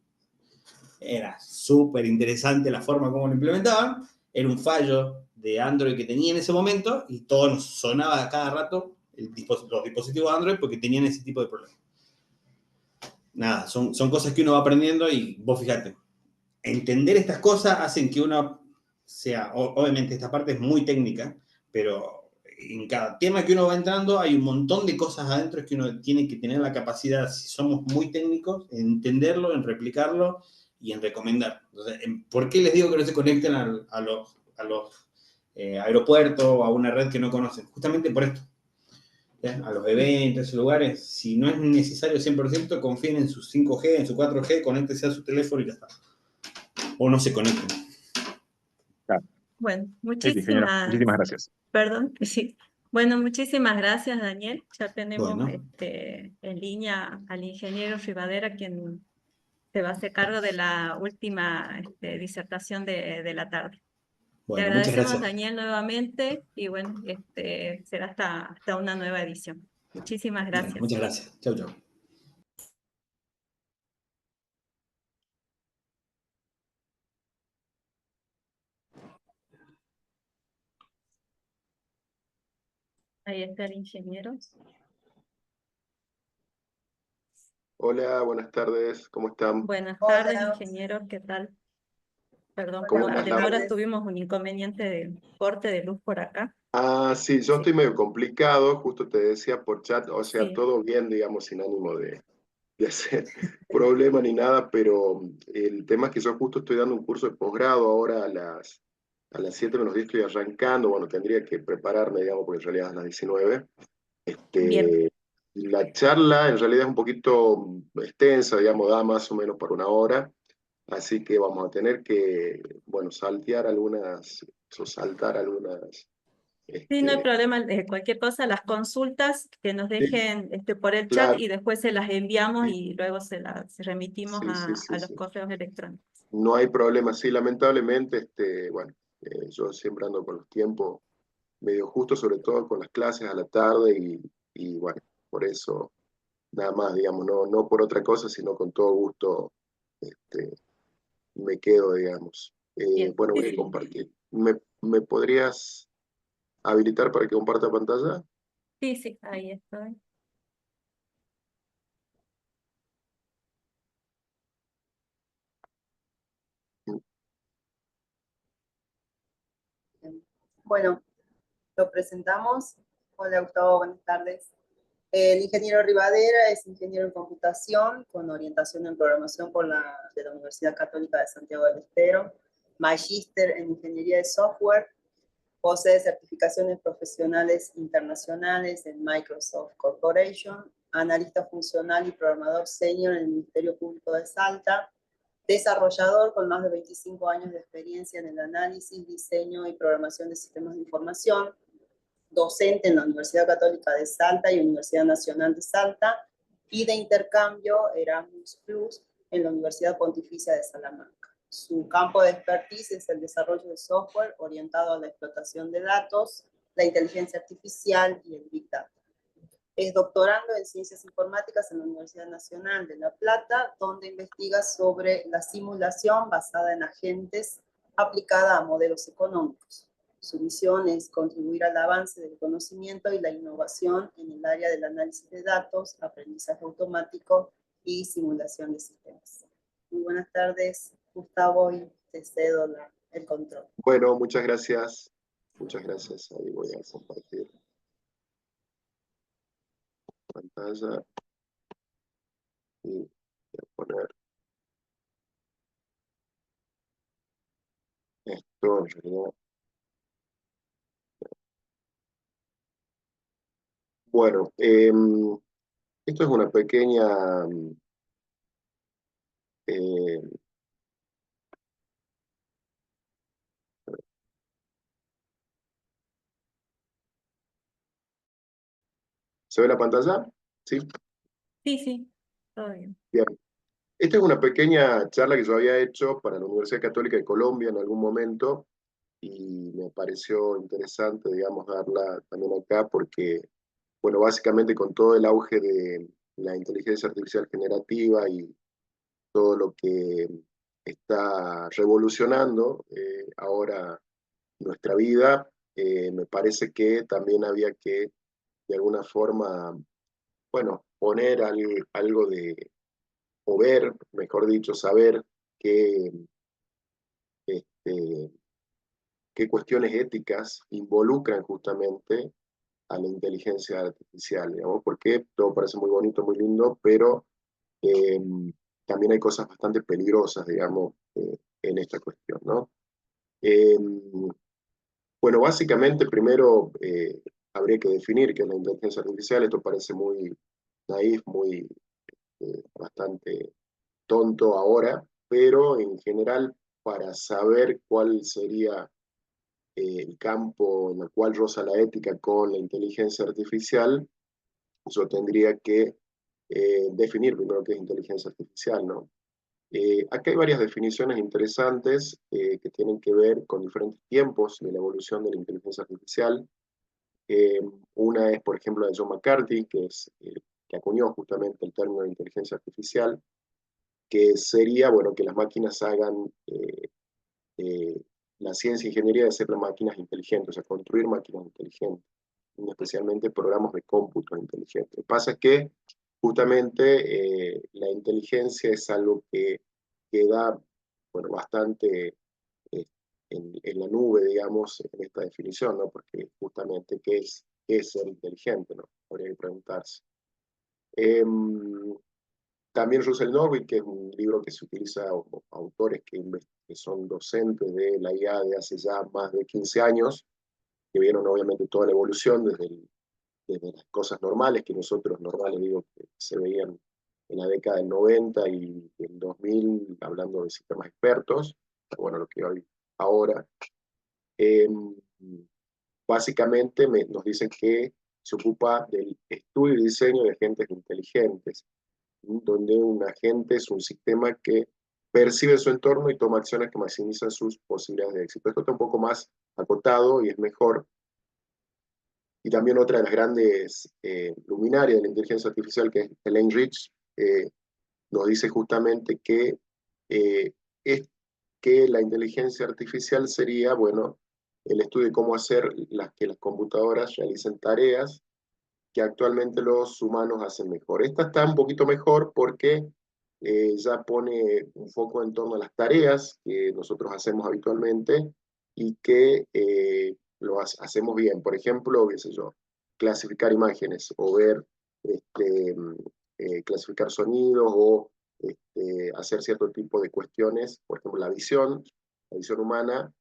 Era súper interesante la forma como lo implementaban. Era un fallo de Android que tenía en ese momento y todo nos sonaba a cada rato los dispositivos Android porque tenían ese tipo de problemas. Nada, son cosas que uno va aprendiendo y vos fíjate, entender estas cosas hacen que uno sea, obviamente esta parte es muy técnica, pero en cada tema que uno va entrando hay un montón de cosas adentro que uno tiene que tener la capacidad, si somos muy técnicos, en entenderlo, en replicarlo y en recomendar. Entonces, ¿por qué les digo que no se conecten a los aeropuertos o a una red que no conocen? Justamente por esto. ¿Ya? A los eventos, esos lugares, si no es necesario 100%, confíen en su 5G, en su 4G, conéctese a su teléfono y ya está. O no se conecten. Claro. Bueno, Sí, muchísimas gracias. Perdón, sí. Bueno, muchísimas gracias, Daniel. Ya tenemos Bueno. en línea al ingeniero Rivadera, quien se va a hacer cargo de la última disertación de la tarde. Bueno, Te muchas agradecemos, gracias. Daniel, nuevamente y bueno, será hasta una nueva edición. Muchísimas gracias. Bueno, muchas gracias. Chau, chau. Ahí está el ingeniero. Hola, buenas tardes, ¿cómo están? Buenas tardes, ingeniero, ¿qué tal? Perdón ¿Cómo por la anda? demora, tuvimos un inconveniente de corte de luz por acá. Ah, sí, yo estoy medio complicado, justo te decía por chat, o sea, Sí. todo bien, digamos, sin ánimo de hacer problema ni nada, pero el tema es que yo justo estoy dando un curso de posgrado ahora a las 7 menos 10 estoy arrancando, bueno, tendría que prepararme, digamos, porque en realidad es a las 19. Bien. La charla en realidad es un poquito extensa, digamos, da más o menos por una hora. Así que vamos a tener que, bueno, saltar algunas. Sí, no hay Este, problema, cualquier cosa, las consultas que nos sí, dejen por el chat claro, y después se las enviamos sí, y luego se las remitimos sí, sí, a sí, los sí. correos electrónicos. No hay problema, sí, lamentablemente, bueno, yo siempre ando con los tiempos medio justos, sobre todo con las clases a la tarde y bueno, por eso, nada más, digamos, no por otra cosa, sino con todo gusto, este, me quedo, digamos. Bien. Bueno, voy a compartir. ¿Me podrías habilitar para que comparta pantalla? Sí, sí, ahí estoy. Bueno, lo presentamos. Hola Gustavo, buenas tardes. El ingeniero Rivadera es ingeniero en computación con orientación en programación de la Universidad Católica de Santiago del Estero, magíster en ingeniería de software, Posee certificaciones profesionales internacionales en Microsoft Corporation, analista funcional y programador senior en el Ministerio Público de Salta, desarrollador con más de 25 años de experiencia en el análisis, diseño y programación de sistemas de información, docente en la Universidad Católica de Salta y Universidad Nacional de Salta, y de intercambio Erasmus Plus en la Universidad Pontificia de Salamanca. Su campo de expertise es el desarrollo de software orientado a la explotación de datos, la inteligencia artificial y el Big Data. Es doctorando en Ciencias Informáticas en la Universidad Nacional de La Plata, donde investiga sobre la simulación basada en agentes aplicada a modelos económicos. Su misión es contribuir al avance del conocimiento y la innovación en el área del análisis de datos, aprendizaje automático y simulación de sistemas. Muy buenas tardes, Gustavo, y te cedo el control. Bueno, muchas gracias. Muchas gracias. Ahí voy a compartir pantalla y voy a poner esto en realidad. Bueno, esto es una pequeña ¿se ve la pantalla? ¿Sí? Sí, todo bien. Bien. Esta es una pequeña charla que yo había hecho para la Universidad Católica de Colombia en algún momento y me pareció interesante, digamos, darla también acá porque, bueno, básicamente con todo el auge de la inteligencia artificial generativa y todo lo que está revolucionando ahora nuestra vida, me parece que también había que, de alguna forma, bueno, poner algo de, o ver, mejor dicho, saber qué, este, qué cuestiones éticas involucran justamente a la inteligencia artificial, digamos, porque todo parece muy bonito, muy lindo, pero eh, también hay cosas bastante peligrosas, digamos, en esta cuestión, ¿no? Eh, bueno, básicamente primero habría que definir qué es la inteligencia artificial. Esto parece muy naif, muy bastante tonto ahora, pero en general para saber cuál sería el campo en el cual roza la ética con la inteligencia artificial, yo tendría que definir primero qué es inteligencia artificial, ¿no? Acá hay varias definiciones interesantes que tienen que ver con diferentes tiempos de la evolución de la inteligencia artificial. Una es, por ejemplo, de John McCarthy, que es que acuñó justamente el término de inteligencia artificial, que sería, bueno, que las máquinas hagan eh, la ciencia e ingeniería de hacer las máquinas inteligentes, o sea, construir máquinas inteligentes, especialmente programas de cómputo inteligentes. Lo que pasa es que justamente la inteligencia es algo que queda, bueno, bastante en la nube, digamos, en esta definición, ¿no? Porque justamente, qué es ser inteligente, ¿no? Habría que preguntarse. También Russell Norvig, que es un libro que se utiliza, o autores que son docentes de la IA de hace ya más de 15 años, que vieron obviamente toda la evolución desde las cosas normales, que nosotros normales, digo, que se veían en la década del 90 y del 2000, hablando de sistemas expertos, bueno, lo que hoy ahora. Eh, Básicamente nos dicen que se ocupa del estudio y diseño de agentes inteligentes, donde un agente es un sistema que percibe su entorno y toma acciones que maximizan sus posibilidades de éxito. Esto está un poco más acotado y es mejor. Y también otra de las grandes luminarias de la inteligencia artificial, que es Elaine Rich, nos dice justamente eh, es que la inteligencia artificial sería, bueno, el estudio de cómo hacer que las computadoras realicen tareas que actualmente los humanos hacen mejor. Esta está un poquito mejor porque ya pone un foco en torno a las tareas que nosotros hacemos habitualmente y que hacemos bien. Por ejemplo, qué sé yo, clasificar imágenes o ver, clasificar sonidos o hacer cierto tipo de cuestiones. Por ejemplo, la visión humana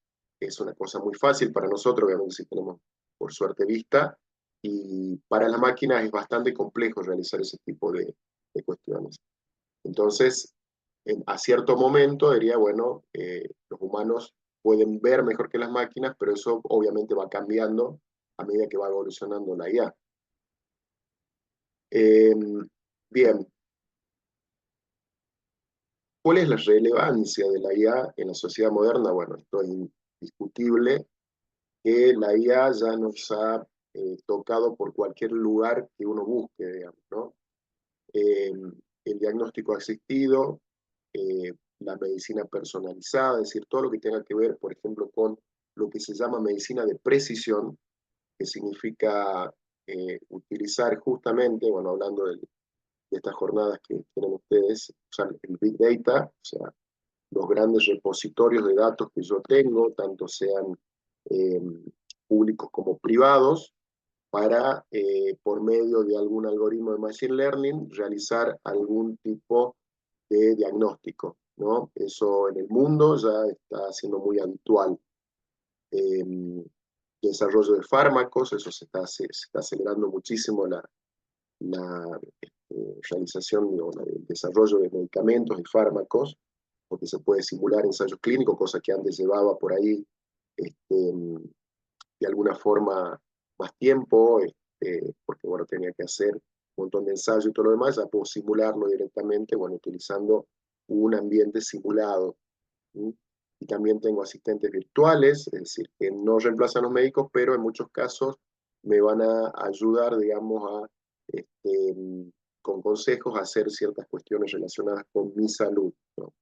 es una cosa muy fácil para nosotros, obviamente si tenemos por suerte vista, y para las máquinas es bastante complejo realizar ese tipo de cuestiones. Entonces, a cierto momento diría, bueno, los humanos pueden ver mejor que las máquinas, pero eso obviamente va cambiando a medida que va evolucionando la IA. Bien. ¿Cuál es la relevancia de la IA en la sociedad moderna? Bueno, esto es indiscutible, que la IA ya nos ha tocado por cualquier lugar que uno busque, digamos, ¿no? El diagnóstico asistido, la medicina personalizada, es decir, todo lo que tenga que ver, por ejemplo, con lo que se llama medicina de precisión, que significa utilizar justamente, bueno, hablando de estas jornadas que tienen ustedes, usar el Big Data, o sea, los grandes repositorios de datos que yo tengo, tanto sean públicos como privados, para, por medio de algún algoritmo de Machine Learning, realizar algún tipo de diagnóstico, ¿no? Eso en el mundo ya está siendo muy habitual. Desarrollo de fármacos, eso se está acelerando muchísimo la realización o el desarrollo de medicamentos y fármacos, porque se puede simular ensayos clínicos, cosa que antes llevaba por ahí de alguna forma más tiempo, porque bueno, tenía que hacer un montón de ensayos y todo lo demás, ya puedo simularlo directamente, bueno, utilizando un ambiente simulado. ¿Sí? Y también tengo asistentes virtuales, es decir, que no reemplazan a los médicos, pero en muchos casos me van a ayudar, digamos, a, con consejos a hacer ciertas cuestiones relacionadas con mi salud, ¿no?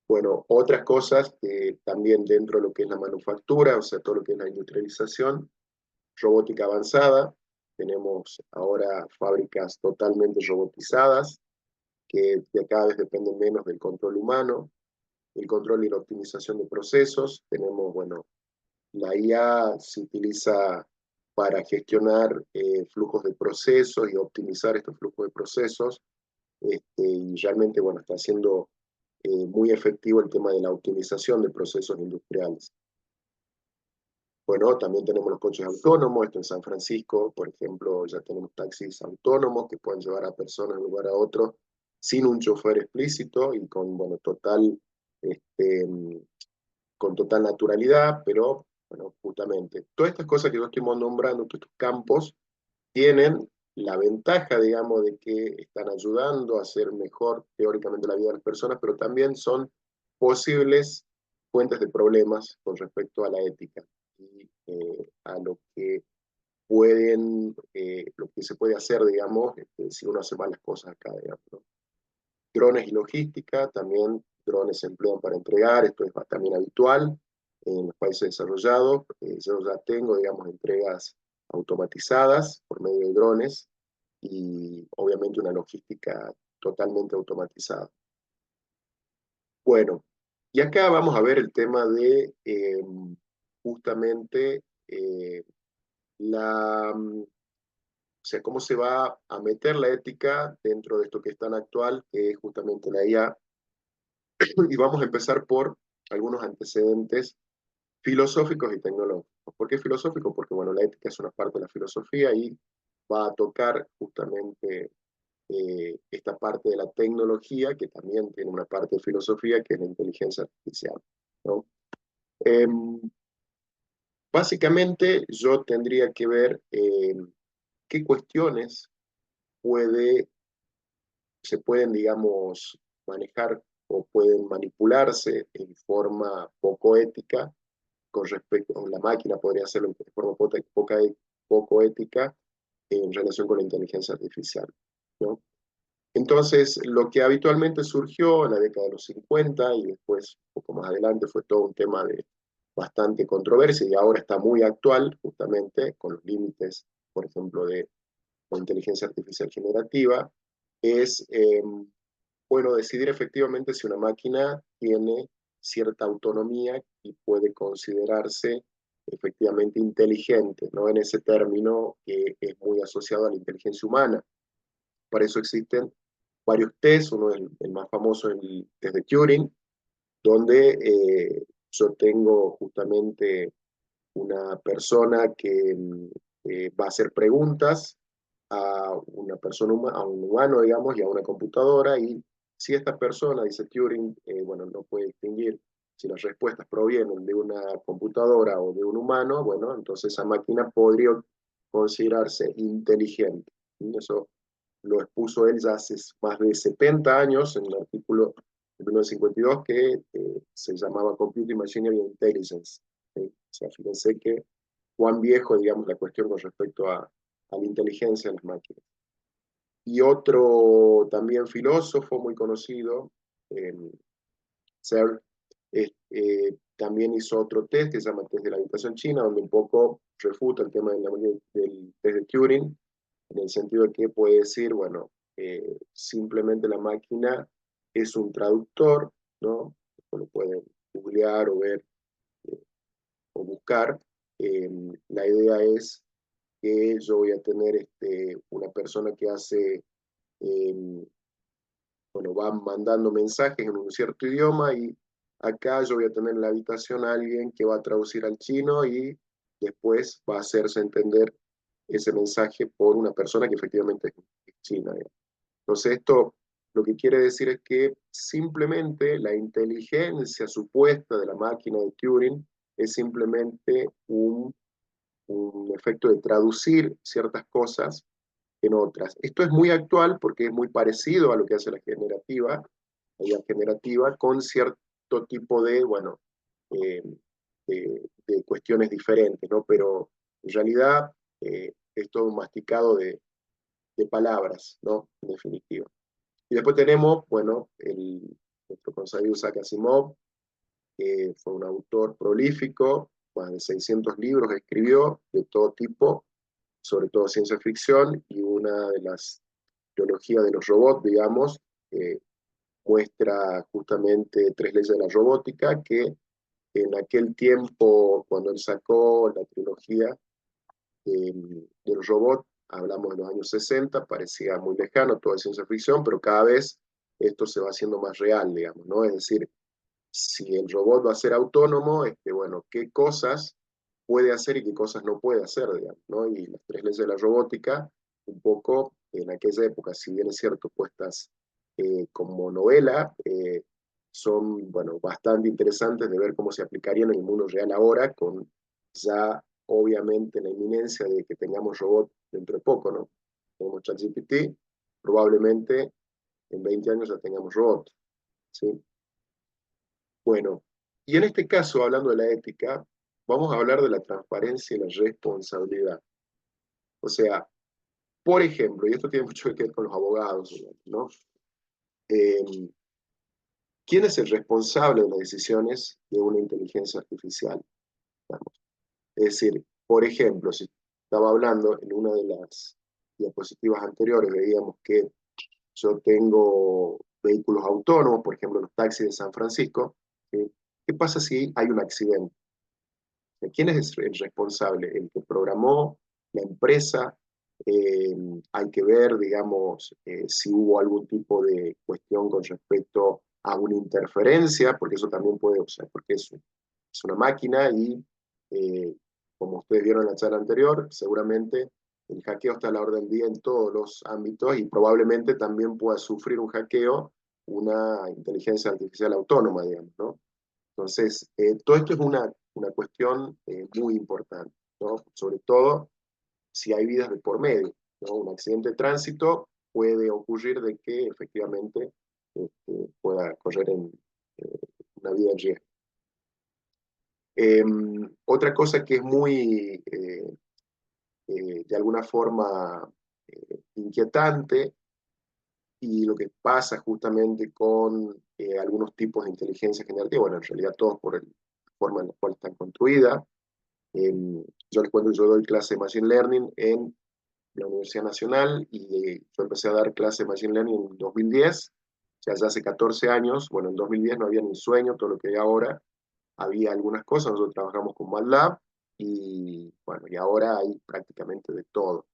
Bueno, otras cosas que también dentro de lo que es la manufactura, o sea, todo lo que es la industrialización, robótica avanzada, tenemos ahora fábricas totalmente robotizadas, que cada vez dependen menos del control humano, el control y la optimización de procesos. Tenemos, bueno, la IA se utiliza para gestionar flujos de procesos y optimizar estos flujos de procesos, y realmente, bueno, está haciendo muy efectivo el tema de la optimización de procesos industriales. Bueno, también tenemos los coches autónomos, esto en San Francisco, por ejemplo, ya tenemos taxis autónomos que pueden llevar a personas de un lugar a otro sin un chofer explícito y con, bueno, con total naturalidad, pero, bueno, justamente, todas estas cosas que yo estoy nombrando, todos estos campos, tienen la ventaja, digamos, de que están ayudando a hacer mejor teóricamente la vida de las personas, pero también son posibles fuentes de problemas con respecto a la ética y a lo que lo que se puede hacer, digamos, si uno hace malas cosas acá, digamos, ¿no? Drones y logística, también drones se emplean para entregar, esto es también habitual en los países desarrollados. Yo ya tengo, digamos, entregas automatizadas por medio de drones y obviamente una logística totalmente automatizada. Bueno, y acá vamos a ver el tema de justamente o sea, cómo se va a meter la ética dentro de esto que es tan actual, que es justamente la IA. Y vamos a empezar por algunos antecedentes filosóficos y tecnológicos. ¿Por qué filosóficos? Porque, bueno, la ética es una parte de la filosofía y va a tocar justamente esta parte de la tecnología, que también tiene una parte de filosofía, que es la inteligencia artificial, ¿no? Básicamente, yo tendría que ver qué cuestiones se pueden, digamos, manejar o pueden manipularse en forma poco ética con respecto a la máquina, podría hacerlo de forma poco ética en relación con la inteligencia artificial, ¿no? Entonces, lo que habitualmente surgió en la década de los 50 y después, un poco más adelante, fue todo un tema de bastante controversia y ahora está muy actual, justamente, con los límites, por ejemplo, de la inteligencia artificial generativa, es, bueno, decidir efectivamente si una máquina tiene cierta autonomía y puede considerarse efectivamente inteligente, ¿no? En ese término que es muy asociado a la inteligencia humana. Para eso existen varios tests, uno es el más famoso, el test de Turing, donde yo tengo justamente una persona que va a hacer preguntas a una persona, a un humano, digamos, y a una computadora, y si esta persona, dice Turing, bueno, no puede distinguir si las respuestas provienen de una computadora o de un humano, bueno, entonces esa máquina podría considerarse inteligente. Y eso lo expuso él ya hace más de 70 años en un artículo de 1952 que se llamaba Computing Machinery Intelligence. O sea, fíjense que cuán viejo, digamos, la cuestión con respecto a la inteligencia de las máquinas. Y otro también filósofo muy conocido, Searle, también hizo otro test que se llama test de la habitación china, donde un poco refuta el tema del test de Turing, en el sentido de que puede decir, bueno, simplemente la máquina es un traductor, ¿no? Esto lo pueden googlear o ver o buscar. La idea es que yo voy a tener una persona que hace, bueno, va mandando mensajes en un cierto idioma, y acá yo voy a tener en la habitación a alguien que va a traducir al chino y después va a hacerse entender ese mensaje por una persona que efectivamente es china. Entonces esto lo que quiere decir es que simplemente la inteligencia supuesta de la máquina de Turing es simplemente un efecto de traducir ciertas cosas en otras. Esto es muy actual porque es muy parecido a lo que hace la IA generativa, con cierto tipo de, bueno, eh, de cuestiones diferentes, ¿no? Pero en realidad es todo un masticado de palabras, ¿no? En definitiva. Y después tenemos, bueno, nuestro consabido Isaac Asimov, que fue un autor prolífico, más de 600 libros escribió de todo tipo, sobre todo ciencia ficción, y una de las teologías de los robots, digamos, muestra justamente 3 leyes de la robótica, que en aquel tiempo, cuando él sacó la trilogía de los robots, hablamos de los años 60, parecía muy lejano, todo es ciencia ficción, pero cada vez esto se va haciendo más real, digamos, ¿no? Es decir, si el robot va a ser autónomo, bueno, qué cosas puede hacer y qué cosas no puede hacer, digamos, ¿no? Y las 3 leyes de la robótica, un poco en aquella época, si bien es cierto, puestas como novela, son, bueno, bastante interesantes de ver cómo se aplicarían en el mundo real ahora, con ya obviamente la inminencia de que tengamos robots dentro de poco, ¿no? Tenemos ChatGPT, probablemente en 20 años ya tengamos robots, ¿sí? Bueno, y en este caso, hablando de la ética, vamos a hablar de la transparencia y la responsabilidad. O sea, por ejemplo, y esto tiene mucho que ver con los abogados, ¿no? ¿Quién es el responsable de las decisiones de una inteligencia artificial? Digamos? Es decir, por ejemplo, si estaba hablando en una de las diapositivas anteriores, veíamos que yo tengo vehículos autónomos, por ejemplo, los taxis de San Francisco, ¿sí? ¿Qué pasa si hay un accidente? ¿Quién es el responsable? ¿El que programó? ¿La empresa? Hay que ver, digamos, si hubo algún tipo de cuestión con respecto a una interferencia, porque eso también puede, o sea, porque es una máquina y, como ustedes vieron en la charla anterior, seguramente el hackeo está a la orden del día en todos los ámbitos, y probablemente también pueda sufrir un hackeo una inteligencia artificial autónoma, digamos, ¿no? Entonces, todo esto es una cuestión muy importante, ¿no? Sobre todo si hay vidas de por medio, ¿no? Un accidente de tránsito puede ocurrir de que efectivamente pueda correr en una vida en riesgo. Otra cosa que es muy, de alguna forma, inquietante, y lo que pasa justamente con algunos tipos de inteligencia generativa, bueno, en realidad todos por la forma en la cual están construidas. Yo les cuento, yo doy clase de Machine Learning en la Universidad Nacional, y yo empecé a dar clase de Machine Learning en 2010, o sea, ya hace 14 años. Bueno, en 2010 no había ni sueño, todo lo que hay ahora. Había algunas cosas, nosotros trabajamos con MATLAB, y bueno, y ahora hay prácticamente de todo.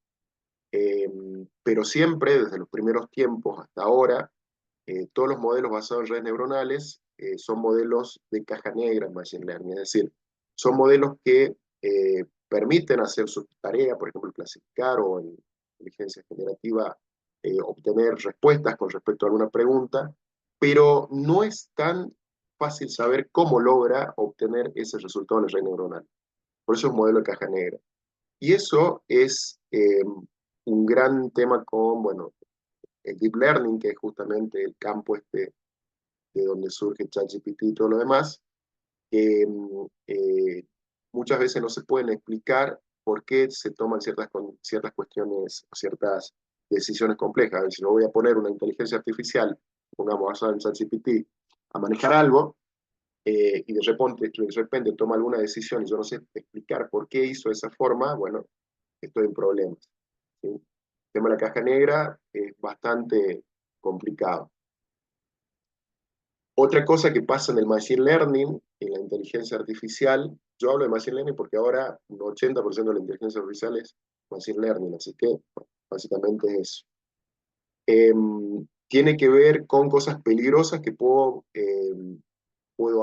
Pero siempre, desde los primeros tiempos hasta ahora, todos los modelos basados en redes neuronales son modelos de caja negra en Machine Learning, es decir, son modelos que permiten hacer su tarea, por ejemplo, clasificar o en inteligencia generativa obtener respuestas con respecto a alguna pregunta, pero no es tan fácil saber cómo logra obtener ese resultado en la red neuronal. Por eso es un modelo de caja negra. Y eso es un gran tema con, bueno, el Deep Learning, que es justamente el campo este de donde surge ChatGPT y todo lo demás, que muchas veces no se pueden explicar por qué se toman ciertas cuestiones o ciertas decisiones complejas. A ver, si no voy a poner una inteligencia artificial, pongamos basada en ChatGPT, a manejar algo, y de repente toma alguna decisión y yo no sé explicar por qué hizo esa forma, bueno, estoy en problemas. ¿Sí? El tema de la caja negra es bastante complicado. Otra cosa que pasa en el Machine Learning, en la inteligencia artificial, yo hablo de Machine Learning porque ahora un 80% de la inteligencia artificial es Machine Learning, así que bueno, básicamente es eso. Tiene que ver con cosas peligrosas que puedo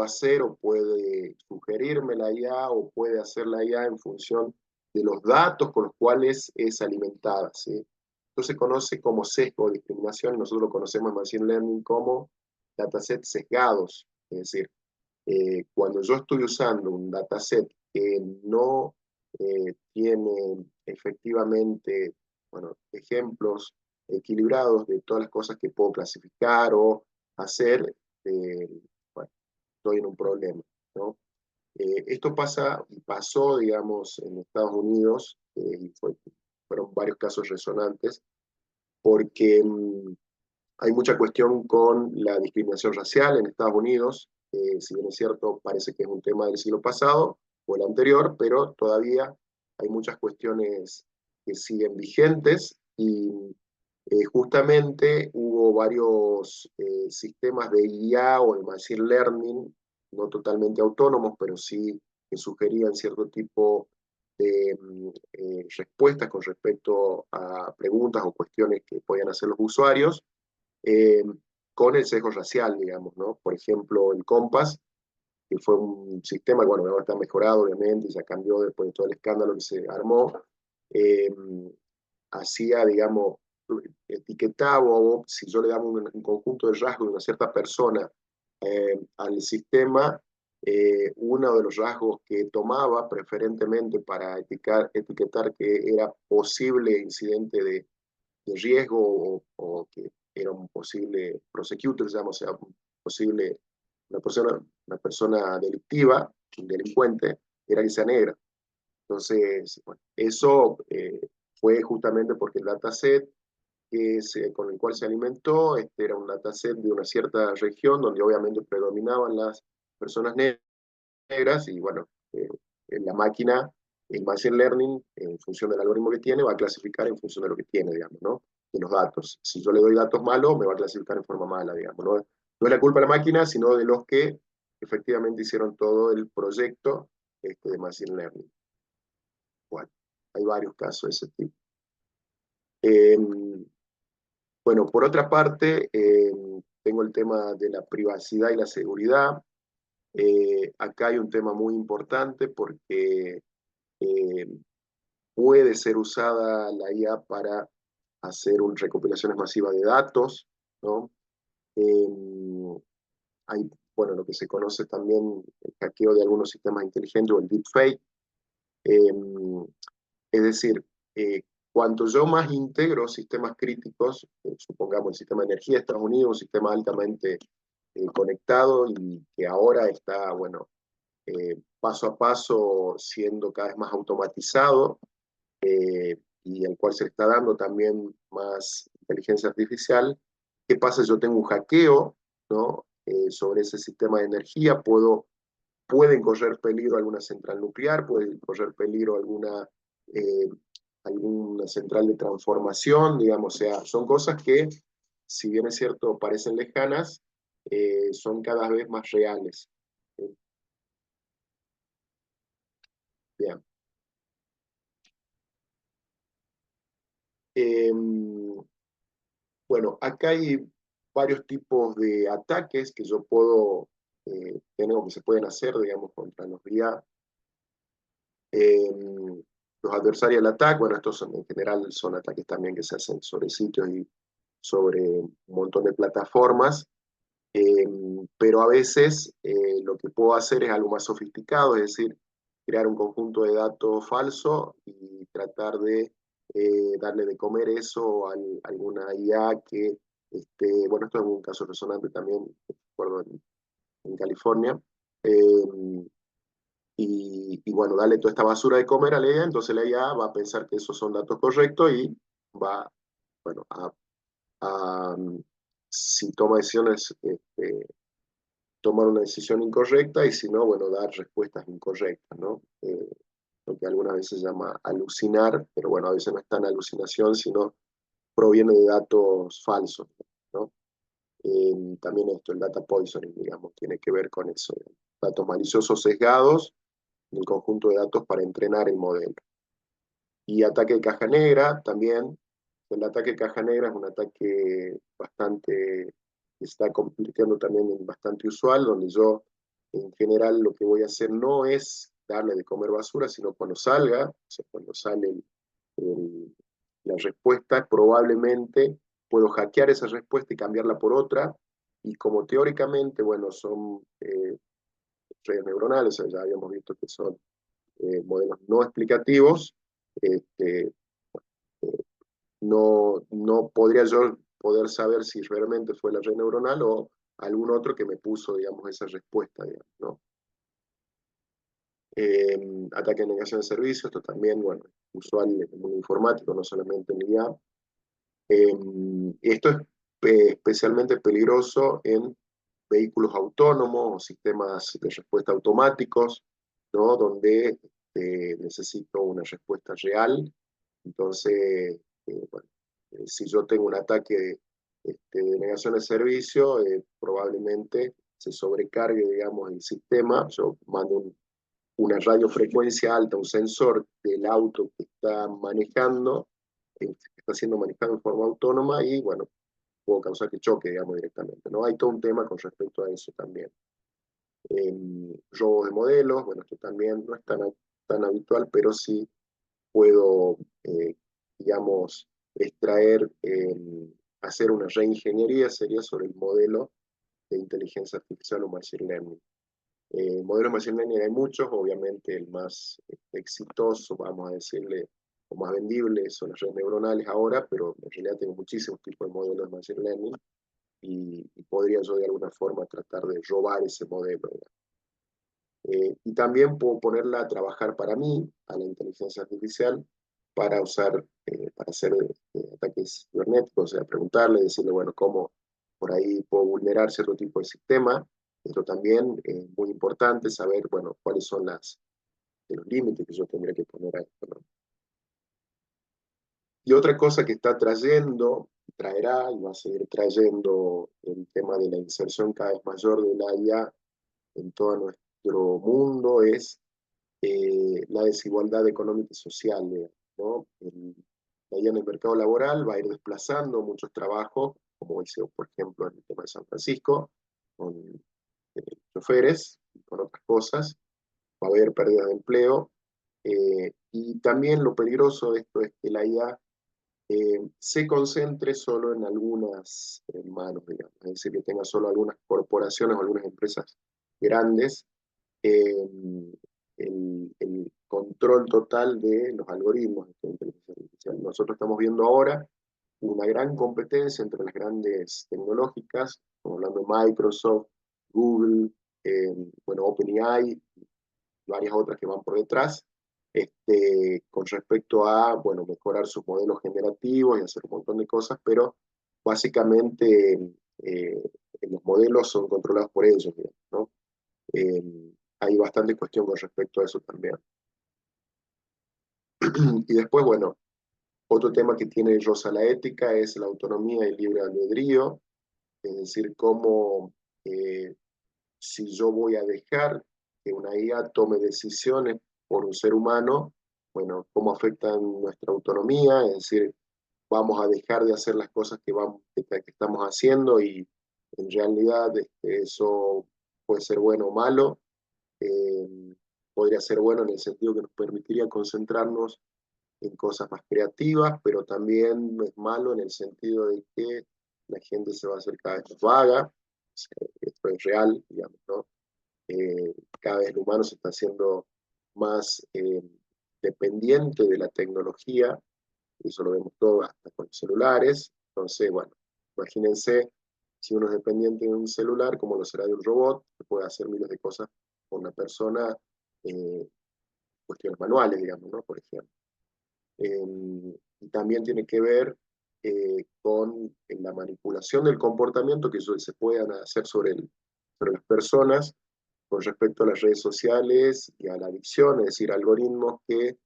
hacer o puede sugerirme la IA o puede hacer la IA en función de los datos con los cuales es alimentada, ¿sí? Esto se conoce como sesgo o discriminación, nosotros lo conocemos en Machine Learning como datasets sesgados, es decir, cuando yo estoy usando un dataset que no tiene efectivamente, bueno, ejemplos equilibrados de todas las cosas que puedo clasificar o hacer, bueno, estoy en un problema, ¿no? Esto pasa y pasó, digamos, en Estados Unidos, y fueron varios casos resonantes, porque hay mucha cuestión con la discriminación racial en Estados Unidos. Si bien es cierto, parece que es un tema del siglo pasado o el anterior, pero todavía hay muchas cuestiones que siguen vigentes y justamente hubo varios sistemas de IA o de Machine Learning, no totalmente autónomos, pero sí que sugerían cierto tipo de respuestas con respecto a preguntas o cuestiones que podían hacer los usuarios, eh, con el sesgo racial, digamos, ¿no? Por ejemplo, el Compass, que fue un sistema, bueno, ahora está mejorado, obviamente, y ya cambió después de todo el escándalo que se armó, eh, hacía, digamos, etiquetaba, o si yo le daba un conjunto de rasgos de una cierta persona al sistema, uno de los rasgos que tomaba preferentemente para etiquetar que era posible incidente de riesgo o que era un posible prosecutor, digamos, o sea, un posible, una persona delictiva, un delincuente, era que sea negra. Entonces, bueno, eso fue justamente porque el dataset con el cual se alimentó era un dataset de una cierta región donde obviamente predominaban las personas negras y bueno, en la máquina, el Machine Learning, en función del algoritmo que tiene, va a clasificar en función de lo que tiene, digamos, ¿no? De los datos. Si yo le doy datos malos, me va a clasificar en forma mala, digamos, ¿no? No es la culpa de la máquina, sino de los que efectivamente hicieron todo el proyecto de Machine Learning. Bueno, hay varios casos de ese tipo. Bueno, por otra parte, tengo el tema de la privacidad y la seguridad. Acá hay un tema muy importante porque puede ser usada la IA para hacer recopilaciones masivas de datos, ¿no? Hay, bueno, lo que se conoce también el hackeo de algunos sistemas inteligentes o el deepfake. Es decir, cuanto yo más integro sistemas críticos, supongamos el sistema de energía de Estados Unidos, un sistema altamente conectado y que ahora está, bueno, paso a paso siendo cada vez más automatizado, y al cual se le está dando también más inteligencia artificial. ¿Qué pasa si yo tengo un hackeo, ¿no? Sobre ese sistema de energía? Pueden correr peligro alguna central nuclear, puede correr peligro eh, alguna central de transformación, digamos, o sea, son cosas que, si bien es cierto, parecen lejanas, son cada vez más reales. Bien. Bueno, acá hay varios tipos de ataques que yo puedo tener o que se pueden hacer, digamos, contra los IA. Los adversarial attack, bueno, estos son, en general son ataques también que se hacen sobre sitios y sobre un montón de plataformas, pero a veces lo que puedo hacer es algo más sofisticado, es decir, crear un conjunto de datos falso y tratar de darle de comer eso a alguna IA que, bueno, esto es un caso resonante también, recuerdo en California, y bueno, darle toda esta basura de comer a la IA, entonces la IA va a pensar que esos son datos correctos y va, bueno, si toma decisiones, tomar una decisión incorrecta y si no, bueno, dar respuestas incorrectas, ¿no? Lo que algunas veces se llama alucinar, pero bueno, a veces no es tan alucinación, sino proviene de datos falsos, ¿no? También esto, el data poisoning, digamos, tiene que ver con eso, datos maliciosos sesgados, el conjunto de datos para entrenar el modelo. Y ataque de caja negra también. El ataque de caja negra es un ataque bastante, que se está convirtiendo también en bastante usual, donde yo en general lo que voy a hacer no es darle de comer basura, sino cuando salga, o sea, cuando sale la respuesta, probablemente puedo hackear esa respuesta y cambiarla por otra, y como teóricamente, bueno, son redes neuronales, o sea, ya habíamos visto que son modelos no explicativos, este, no podría yo poder saber si realmente fue la red neuronal o algún otro que me puso, digamos, esa respuesta, digamos, ¿no? Ataque de negación de servicio, esto también, bueno, usual en el mundo informático, no solamente en IA. Esto es especialmente peligroso en vehículos autónomos o sistemas de respuesta automáticos, ¿no? Donde necesito una respuesta real. Entonces, bueno, si yo tengo un ataque de negación de servicio, probablemente se sobrecargue, digamos, el sistema. Yo mando una radiofrecuencia alta, un sensor del auto que está manejando, que está siendo manejado en forma autónoma y, bueno, puedo causar que choque, digamos, directamente, ¿no? Hay todo un tema con respecto a eso también. Robo de modelos, bueno, esto también no es tan habitual, pero sí puedo, digamos, extraer, hacer una reingeniería, sería sobre el modelo de inteligencia artificial o machine learning. Modelos de machine learning hay muchos, obviamente el más exitoso, vamos a decirle, o más vendible son las redes neuronales ahora, pero en realidad tengo muchísimos tipos de modelos de machine learning y podría yo de alguna forma tratar de robar ese modelo. Y también puedo ponerla a trabajar para mí, a la inteligencia artificial, para usar, para hacer ataques cibernéticos, o sea, preguntarle, decirle, bueno, cómo por ahí puedo vulnerar cierto tipo de sistema. Esto también es muy importante, saber, bueno, cuáles son los límites que yo tendría que poner a esto, ¿no? Y otra cosa que está trayendo, traerá y va a seguir trayendo el tema de la inserción cada vez mayor de la IA en todo nuestro mundo es la desigualdad económica y social, ¿no? La IA en el mercado laboral va a ir desplazando muchos trabajos, como hice, por ejemplo, en el tema de San Francisco, con choferes y con otras cosas. Va a haber pérdida de empleo. Y también lo peligroso de esto es que la IA se concentre solo en algunas manos, digamos, es decir, que tenga solo algunas corporaciones o algunas empresas grandes el control total de los algoritmos de inteligencia artificial. Nosotros estamos viendo ahora una gran competencia entre las grandes tecnológicas, como hablando de Microsoft, Google, bueno, OpenAI y varias otras que van por detrás, con respecto a, bueno, mejorar sus modelos generativos y hacer un montón de cosas, pero básicamente los modelos son controlados por ellos, ¿no? Hay bastante cuestión con respecto a eso también. Y después, bueno, otro tema que tiene rosa la ética es la autonomía y el libre albedrío, es decir, cómo si yo voy a dejar que una IA tome decisiones por un ser humano, bueno, cómo afectan nuestra autonomía, es decir, vamos a dejar de hacer las cosas que estamos haciendo y en realidad eso puede ser bueno o malo. Podría ser bueno en el sentido que nos permitiría concentrarnos en cosas más creativas, pero también es malo en el sentido de que la gente se va a hacer cada vez más vaga. Esto es real, digamos, ¿no? Cada vez el humano se está haciendo más dependiente de la tecnología, eso lo vemos todo hasta con los celulares. Entonces, bueno, imagínense si uno es dependiente de un celular, como lo será de un robot, que puede hacer miles de cosas con una persona, cuestiones manuales, digamos, ¿no? Por ejemplo. Y también tiene que ver con la manipulación del comportamiento que se puedan hacer sobre las personas con respecto a las redes sociales y a la adicción, es decir, algoritmos que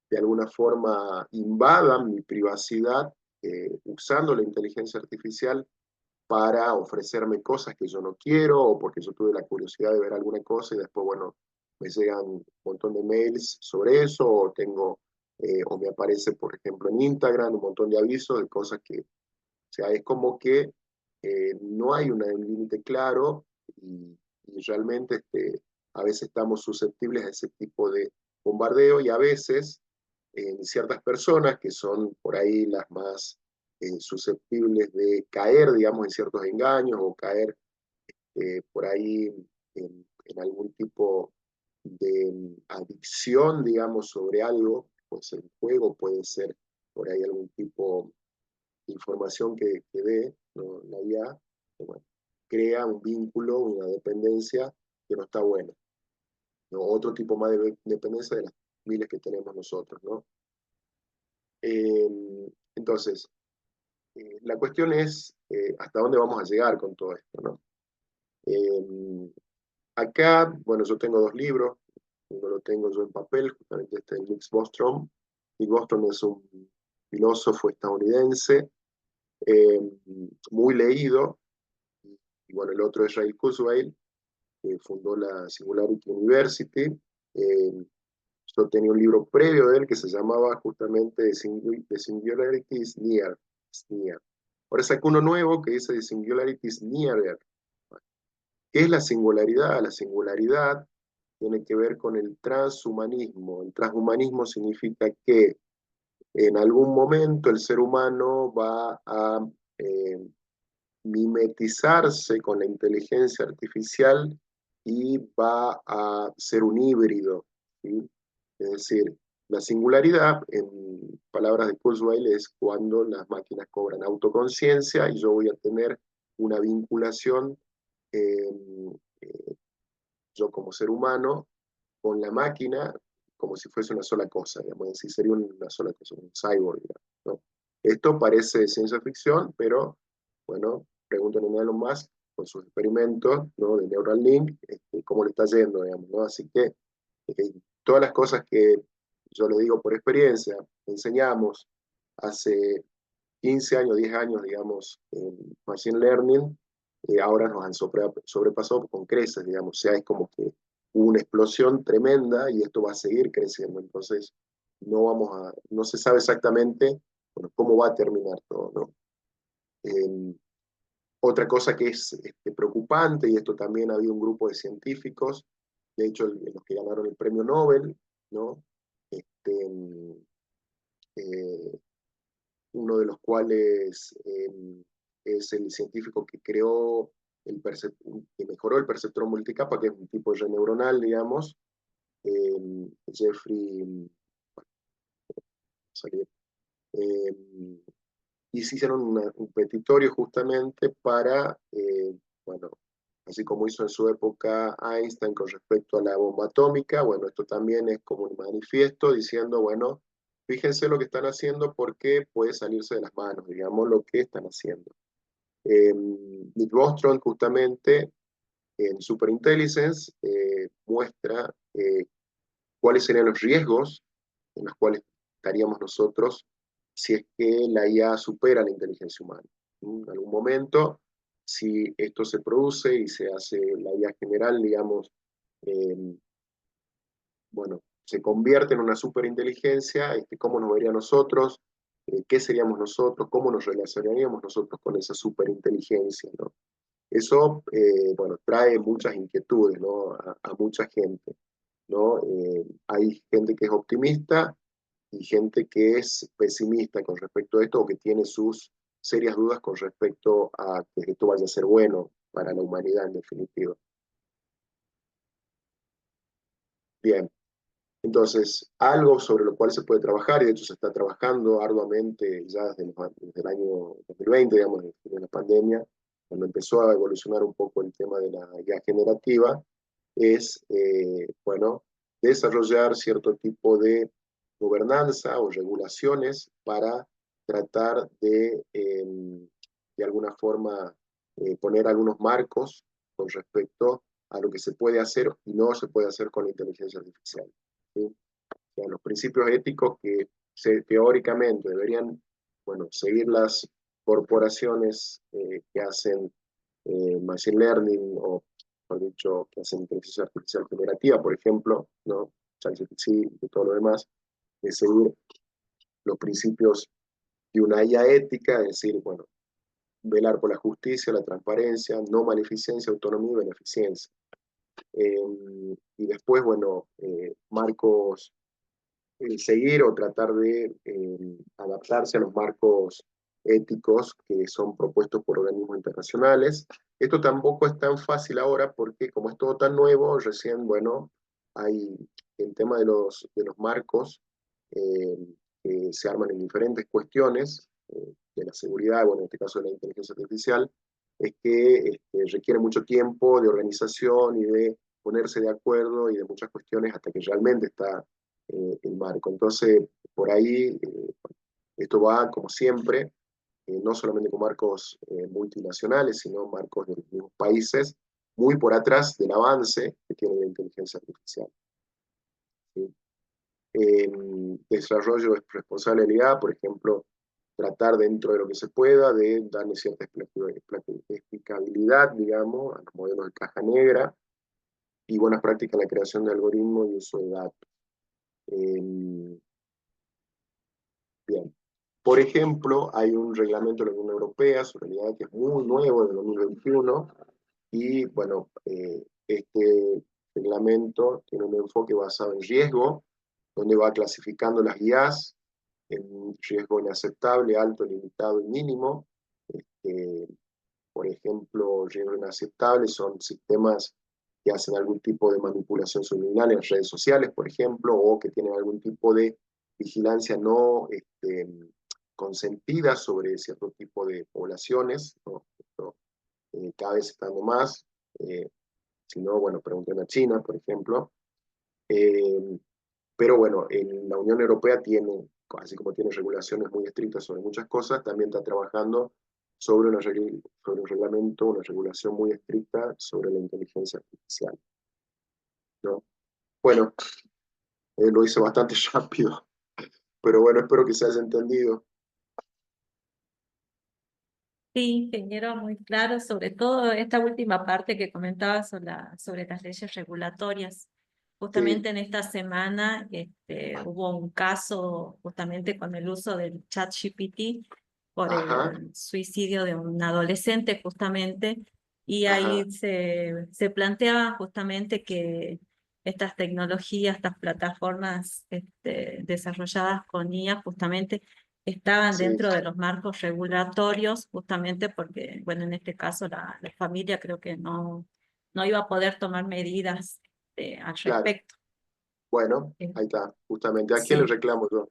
de alguna forma invadan mi privacidad usando la inteligencia artificial para ofrecerme cosas que yo no quiero o porque yo tuve la curiosidad de ver alguna cosa y después, bueno, me llegan un montón de mails sobre eso o o me aparece, por ejemplo, en Instagram un montón de avisos de cosas que, o sea, es como que no hay un límite claro y realmente a veces estamos susceptibles a ese tipo de bombardeo y a veces en ciertas personas que son por ahí las más susceptibles de caer, digamos, en ciertos engaños o caer por ahí en algún tipo de adicción, digamos, sobre algo, puede ser un juego, puede ser por ahí algún tipo de información que dé, ¿no? La IA, que, bueno, crea un vínculo, una dependencia que no está buena, ¿no? Otro tipo más de dependencia de las miles que tenemos nosotros, ¿no? Entonces, la cuestión es hasta dónde vamos a llegar con todo esto, ¿no? Acá, bueno, yo tengo dos libros, uno lo tengo yo en papel, justamente este de Nick Bostrom. Nick Bostrom es un filósofo estadounidense, muy leído, y bueno, el otro es Ray Kurzweil, que fundó la Singularity University. Yo tenía un libro previo de él que se llamaba justamente The Singularity is Near. Ahora saco uno nuevo que dice The Singularity is Nearer. ¿Qué es la singularidad? La singularidad tiene que ver con el transhumanismo. El transhumanismo significa que en algún momento el ser humano va a mimetizarse con la inteligencia artificial y va a ser un híbrido, ¿sí? Es decir, la singularidad, en palabras de Kurzweil, es cuando las máquinas cobran autoconciencia y yo voy a tener una vinculación, eh, eh, yo como ser humano, con la máquina como si fuese una sola cosa, digamos, es decir, sería una sola cosa, un cyborg, digamos, ¿no? Esto parece ciencia ficción, pero, bueno, pregúntenle a Elon Musk con sus experimentos, ¿no?, de Neuralink, cómo le está yendo, digamos, ¿no? Así que todas las cosas que yo le digo por experiencia, enseñamos hace 15 años, 10 años, digamos, en Machine Learning, ahora nos han sobrepasado con creces, digamos, o sea, es como que hubo una explosión tremenda y esto va a seguir creciendo, entonces no se sabe exactamente, bueno, cómo va a terminar todo, ¿no? Otra cosa que es preocupante, y esto también había un grupo de científicos, de hecho los que ganaron el premio Nobel, ¿no? Eh, Uno de los cuales es el científico que creó, que mejoró el perceptrón multicapa, que es un tipo de red neuronal, digamos, Jeffrey, eh, y se hicieron un petitorio justamente para, bueno, así como hizo en su época Einstein con respecto a la bomba atómica, bueno, esto también es como un manifiesto diciendo, bueno, fíjense lo que están haciendo porque puede salirse de las manos, digamos, lo que están haciendo. Nick Bostrom justamente en Superintelligence muestra cuáles serían los riesgos en los cuales estaríamos nosotros si es que la IA supera la inteligencia humana. En algún momento, si esto se produce y se hace la IA general, digamos, bueno, se convierte en una superinteligencia, ¿cómo nos vería a nosotros? qué seríamos nosotros, cómo nos relacionaríamos nosotros con esa superinteligencia, ¿no? Eso, bueno, trae muchas inquietudes, ¿no? A mucha gente, ¿no? Hay gente que es optimista y gente que es pesimista con respecto a esto o que tiene sus serias dudas con respecto a que esto vaya a ser bueno para la humanidad en definitiva. Bien, entonces, algo sobre lo cual se puede trabajar, y de hecho se está trabajando arduamente ya desde el año 2020, digamos, desde la pandemia, cuando empezó a evolucionar un poco el tema de la IA generativa, es, bueno, desarrollar cierto tipo de gobernanza o regulaciones para tratar de alguna forma, poner algunos marcos con respecto a lo que se puede hacer y no se puede hacer con la inteligencia artificial. ¿Sí? O sea, los principios éticos que teóricamente deberían, bueno, seguir las corporaciones que hacen machine learning o, por dicho, que hacen inteligencia artificial generativa, por ejemplo, ¿no? ChatGPT y todo lo demás, de seguir los principios de una IA ética, es decir, bueno, velar por la justicia, la transparencia, no maleficencia, autonomía y beneficencia. Y después, bueno, marcos, seguir o tratar de adaptarse a los marcos éticos que son propuestos por organismos internacionales. Esto tampoco es tan fácil ahora porque como es todo tan nuevo, recién, bueno, hay el tema de los marcos eh, que se arman en diferentes cuestiones de la seguridad, bueno, en este caso de la inteligencia artificial, es que requiere mucho tiempo de organización y de ponerse de acuerdo y de muchas cuestiones hasta que realmente está el marco. Entonces, por ahí, esto va, como siempre, no solamente con marcos multinacionales, sino marcos de los mismos países, muy por atrás del avance que tiene la inteligencia artificial. ¿Sí? Desarrollo responsabilidad, por ejemplo, tratar dentro de lo que se pueda de darle cierta explicabilidad, digamos, a los modelos de caja negra y buenas prácticas en la creación de algoritmos y uso de datos. Bien. Por ejemplo, hay un reglamento de la Unión Europea sobre la IA que es muy nuevo, de 2021, y bueno, este reglamento tiene un enfoque basado en riesgo, donde va clasificando las IAs en riesgo inaceptable, alto, limitado y mínimo. Por ejemplo, riesgo inaceptable son sistemas que hacen algún tipo de manipulación subliminal en redes sociales, por ejemplo, o que tienen algún tipo de vigilancia no consentida sobre cierto tipo de poblaciones, ¿no? Esto, cada vez está dando más, si no, bueno, pregunten a China, por ejemplo. Pero bueno, en la Unión Europea tiene, así como tiene regulaciones muy estrictas sobre muchas cosas, también está trabajando sobre, sobre un reglamento, una regulación muy estricta sobre la inteligencia artificial, ¿no? Bueno, lo hice bastante rápido, pero bueno, espero que se haya entendido. Sí, ingeniero, muy claro, sobre todo esta última parte que comentaba sobre las leyes regulatorias. Justamente en esta semana hubo un caso justamente con el uso del ChatGPT por Ajá, el suicidio de un adolescente justamente, y ajá, ahí se planteaba justamente que estas tecnologías, estas plataformas desarrolladas con IA justamente estaban sí, dentro de los marcos regulatorios, justamente porque, bueno, en este caso la familia creo que no iba a poder tomar medidas al claro. respecto. Bueno, Eh, ahí está, justamente. ¿A quién le sí, reclamo yo?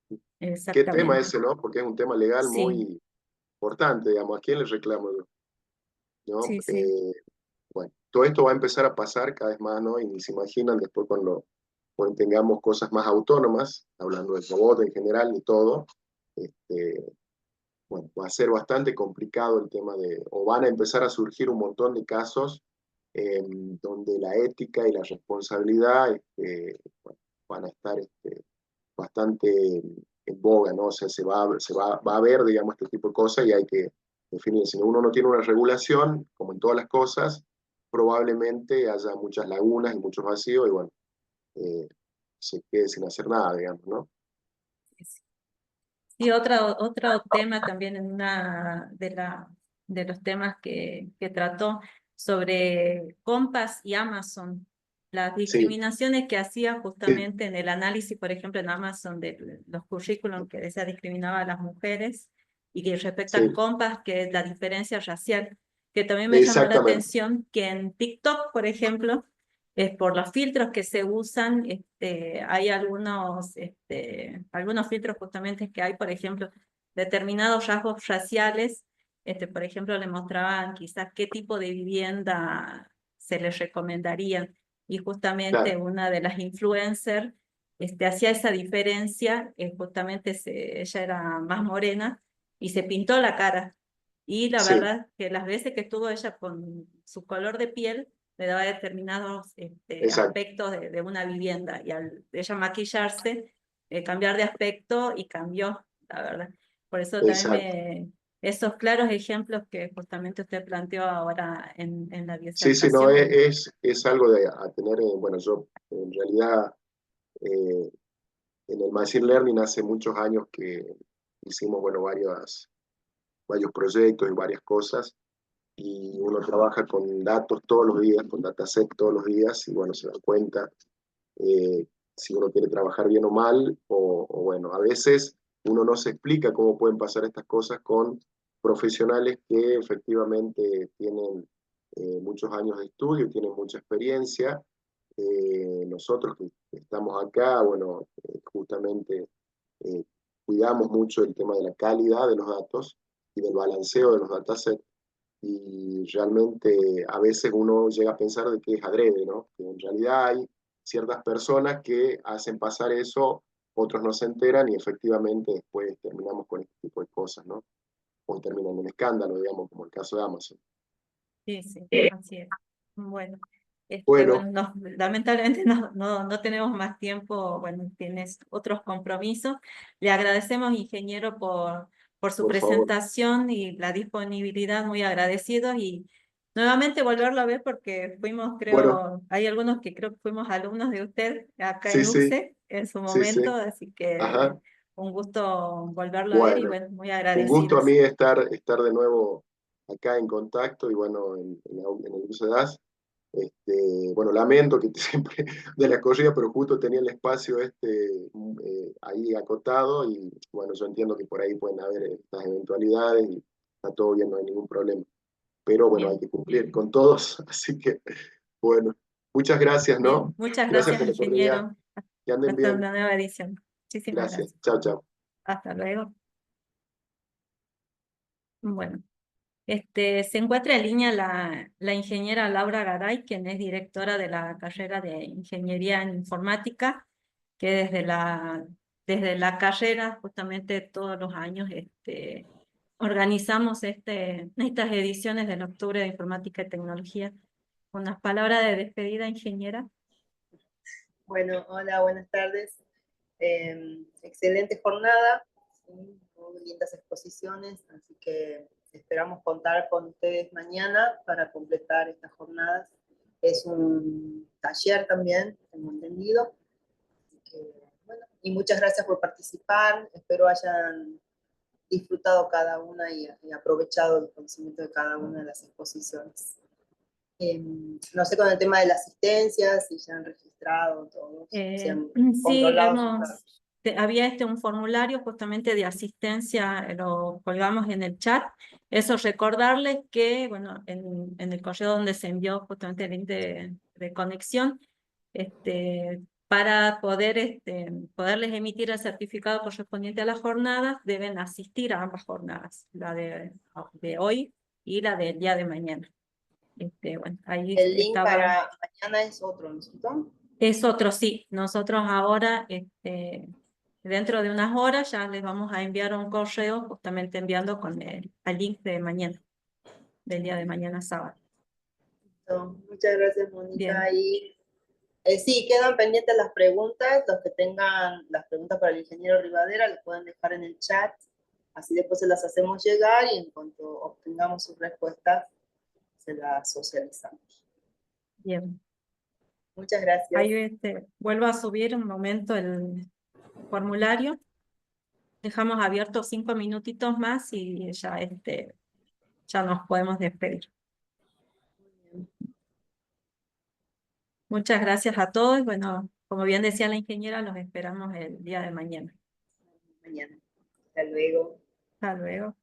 ¿Qué tema exactamente. ese, no? Porque es un tema legal Sí, muy importante, digamos. ¿A quién le reclamo yo? ¿No? sí, sí. Bueno, todo esto va a empezar a pasar cada vez más, ¿no? Y ni se imaginan después cuando tengamos cosas más autónomas, hablando del robot en general y todo, bueno, va a ser bastante complicado el tema o van a empezar a surgir un montón de casos donde la ética y la responsabilidad bueno, van a estar bastante en boga, ¿no? O sea, va a ver, digamos, este tipo de cosas y hay que definir. Si uno no tiene una regulación, como en todas las cosas, probablemente haya muchas lagunas y muchos vacíos y bueno, se quede sin hacer nada, digamos, ¿no? Sí, sí. Y otro tema también en una de los temas que trató sobre Compass y Amazon, las Sí, discriminaciones que hacía sí, justamente en el análisis, por ejemplo, en Amazon de los currículums que decía discriminaba a las mujeres, y que respecto al sí, Compass, que es la diferencia racial, que también me llamó la exactamente. atención que en TikTok, por ejemplo, por los filtros que se usan, hay algunos filtros justamente que hay, por ejemplo, determinados rasgos raciales, por ejemplo, le mostraban quizás qué tipo de vivienda se les recomendaría, y justamente Claro, una de las influencers hacía esa diferencia, justamente ella era más morena, y se pintó la cara, y la sí, verdad que las veces que estuvo ella con su color de piel, le daba determinados exacto, aspectos de una vivienda, y al ella maquillarse, cambiar de aspecto, y cambió, la verdad. Por eso también exacto. esos claros ejemplos que justamente usted planteó ahora en la Sí, sí, no, disertación. es algo a tener, bueno, yo en realidad eh, en el Machine Learning hace muchos años que hicimos, bueno, varios proyectos y varias cosas, y uno trabaja con datos todos los días, con dataset todos los días, y bueno, se da cuenta si uno quiere trabajar bien o mal, o bueno, a veces uno no se explica cómo pueden pasar estas cosas con profesionales que efectivamente tienen muchos años de estudio, tienen mucha experiencia. Nosotros que estamos acá, bueno, justamente eh, cuidamos mucho el tema de la calidad de los datos y del balanceo de los datasets, y realmente a veces uno llega a pensar de que es adrede, ¿no? Que en realidad hay ciertas personas que hacen pasar eso, otros no se enteran y efectivamente después terminamos con este tipo de cosas, ¿no? O terminan en un escándalo, digamos, como el caso de Amazon. Sí, sí, así es. Bueno, Bueno, bueno, lamentablemente no tenemos más tiempo, bueno, tienes otros compromisos. Le agradecemos, ingeniero, por su por favor. presentación y la disponibilidad, muy agradecidos, y nuevamente volverlo a ver porque fuimos, Bueno, creo, hay algunos que creo que fuimos alumnos de usted acá sí, en sí, UCE en su sí, sí. momento, así que Ajá. un gusto volverlo a ver, y Bueno, bueno, muy un gusto a agradecidos. mí estar de nuevo acá en contacto y bueno, en el UCEDAS. Bueno, lamento que siempre de la corrida, pero justo tenía el espacio ahí acotado y bueno, yo entiendo que por ahí pueden haber estas eventualidades y está todo bien, no hay ningún problema. Pero bueno, hay Bien, que cumplir con todos, así que bueno, muchas gracias, bien, ¿no? muchas Gracias gracias, por la oportunidad, ingeniero. que anden Hasta bien. una nueva edición. Muchísimas Gracias, gracias. chao, chao. Hasta luego. Bueno, se encuentra en línea la ingeniera Laura Garay, quien es directora de la carrera de Ingeniería en Informática, que desde la carrera, justamente todos los años, organizamos estas ediciones del Octubre de Informática y Tecnología. Unas palabras de despedida, ingeniera. Bueno, hola, buenas tardes. Excelente jornada, ¿sí? Muy lindas exposiciones, así que esperamos contar con ustedes mañana para completar estas jornadas. Es un taller también, tengo entendido. Así que, bueno, y muchas gracias por participar. Espero hayan disfrutado cada una y aprovechado el conocimiento de cada una de las exposiciones. No sé con el tema de la asistencia, si se han registrado todos, si han Sí, controlado sus datos. había un formulario justamente de asistencia, lo colgamos en el chat. Eso, recordarles que, bueno, en el correo donde se envió justamente el link de conexión, para poderles emitir el certificado correspondiente a las jornadas, deben asistir a ambas jornadas, la de hoy y la del día de mañana. Bueno, ahí El link estaba. para mañana es otro, ¿no es cierto? Es otro, sí. Nosotros ahora, dentro de unas horas, ya les vamos a enviar un correo justamente enviando con el link de mañana, del día de mañana sábado. Muchas gracias, Mónica. Bien, Y sí, quedan pendientes las preguntas. Los que tengan las preguntas para el ingeniero Rivadera, las pueden dejar en el chat. Así después se las hacemos llegar y en cuanto obtengamos sus respuestas, se las socializamos. bien. Muchas gracias. Ahí vuelvo a subir un momento el formulario. dejamos abiertos 5 minutitos más y ya, ya nos podemos despedir. Muchas gracias a todos. Bueno, como bien decía la ingeniera, los esperamos el día de mañana. Mañana. Hasta luego. Hasta luego.